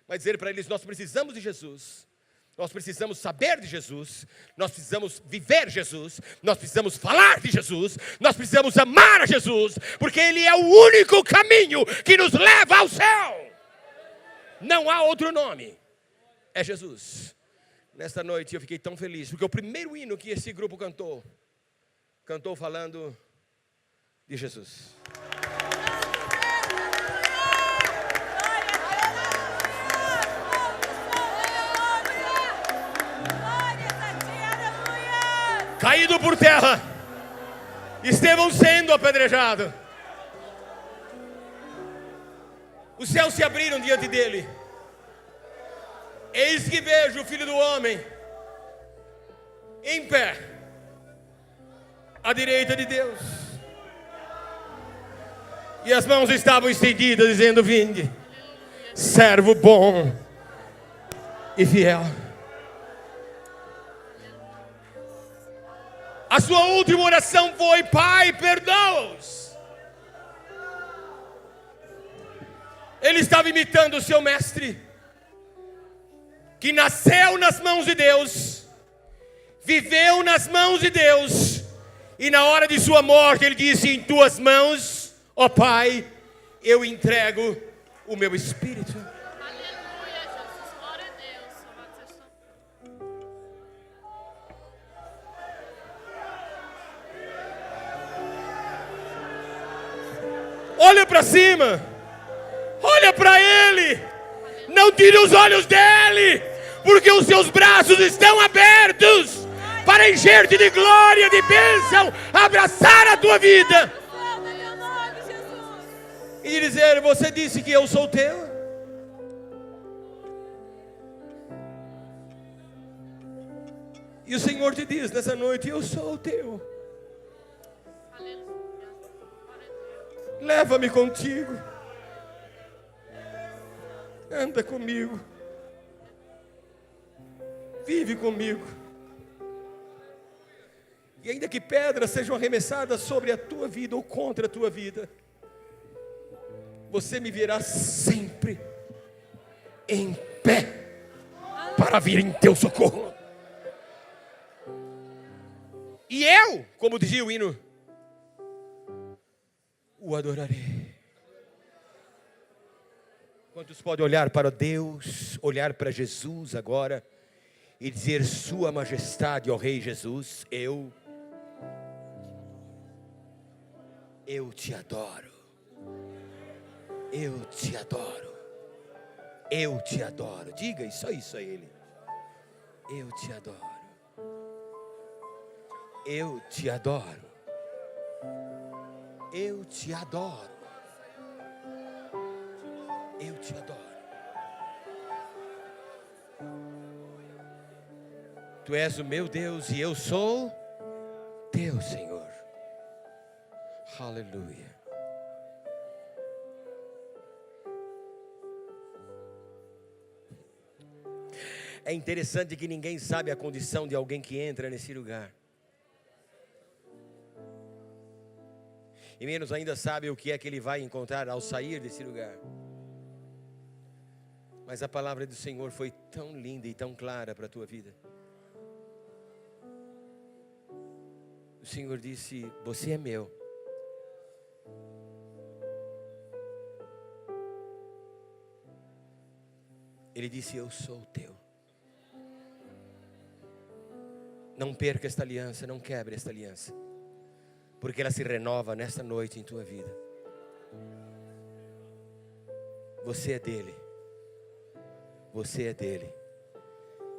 mas dizer para eles: nós precisamos de Jesus. Nós precisamos saber de Jesus, nós precisamos viver Jesus, nós precisamos falar de Jesus, nós precisamos amar a Jesus, porque Ele é o único caminho que nos leva ao céu. Não há outro nome, é Jesus. Nesta noite eu fiquei tão feliz, porque o primeiro hino que esse grupo cantou falando de Jesus. Caído por terra, Estevão sendo apedrejado, os céus se abriram diante dele. Eis que vejo o Filho do Homem em pé à direita de Deus, e as mãos estavam estendidas dizendo: vinde, servo bom e fiel. A sua última oração foi: Pai, perdoa-os. Ele estava imitando o seu mestre, que nasceu nas mãos de Deus, viveu nas mãos de Deus, e na hora de sua morte ele disse: em tuas mãos, ó Pai, eu entrego o meu espírito. Aleluia, Jesus, glória a Deus. Olha para cima, olha para Ele. Não tire os olhos dele, porque os seus braços estão abertos para encher-te de glória, de bênção, abraçar a tua vida e dizer: você disse que eu sou teu. E o Senhor te diz nessa noite: eu sou teu. Leva-me contigo. Anda comigo. Vive comigo. E ainda que pedras sejam arremessadas sobre a tua vida ou contra a tua vida, você me verá sempre em pé para vir em teu socorro. E eu, como dizia o hino, o adorarei. Quantos podem olhar para Deus, olhar para Jesus agora e dizer: Sua Majestade, ó Rei Jesus, eu te adoro. Eu te adoro. Eu te adoro. Diga só isso a Ele. Eu te adoro. Eu te adoro. Eu te adoro. Eu te adoro. Tu és o meu Deus e eu sou teu, Senhor. Aleluia. É interessante que ninguém sabe a condição de alguém que entra nesse lugar. E menos ainda sabe o que é que ele vai encontrar ao sair desse lugar. Mas a palavra do Senhor foi tão linda e tão clara para a tua vida. O Senhor disse: você é meu. Ele disse: eu sou teu. Não perca esta aliança, não quebre esta aliança, porque ela se renova nesta noite em tua vida. Você é dele. Você é dele.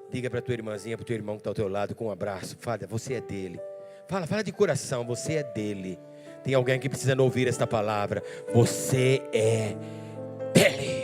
Diga para tua irmãzinha, para o teu irmão que está ao teu lado, com um abraço. Fala: você é dele. Fala de coração, você é dele. Tem alguém que precisa ouvir esta palavra. Você é dele.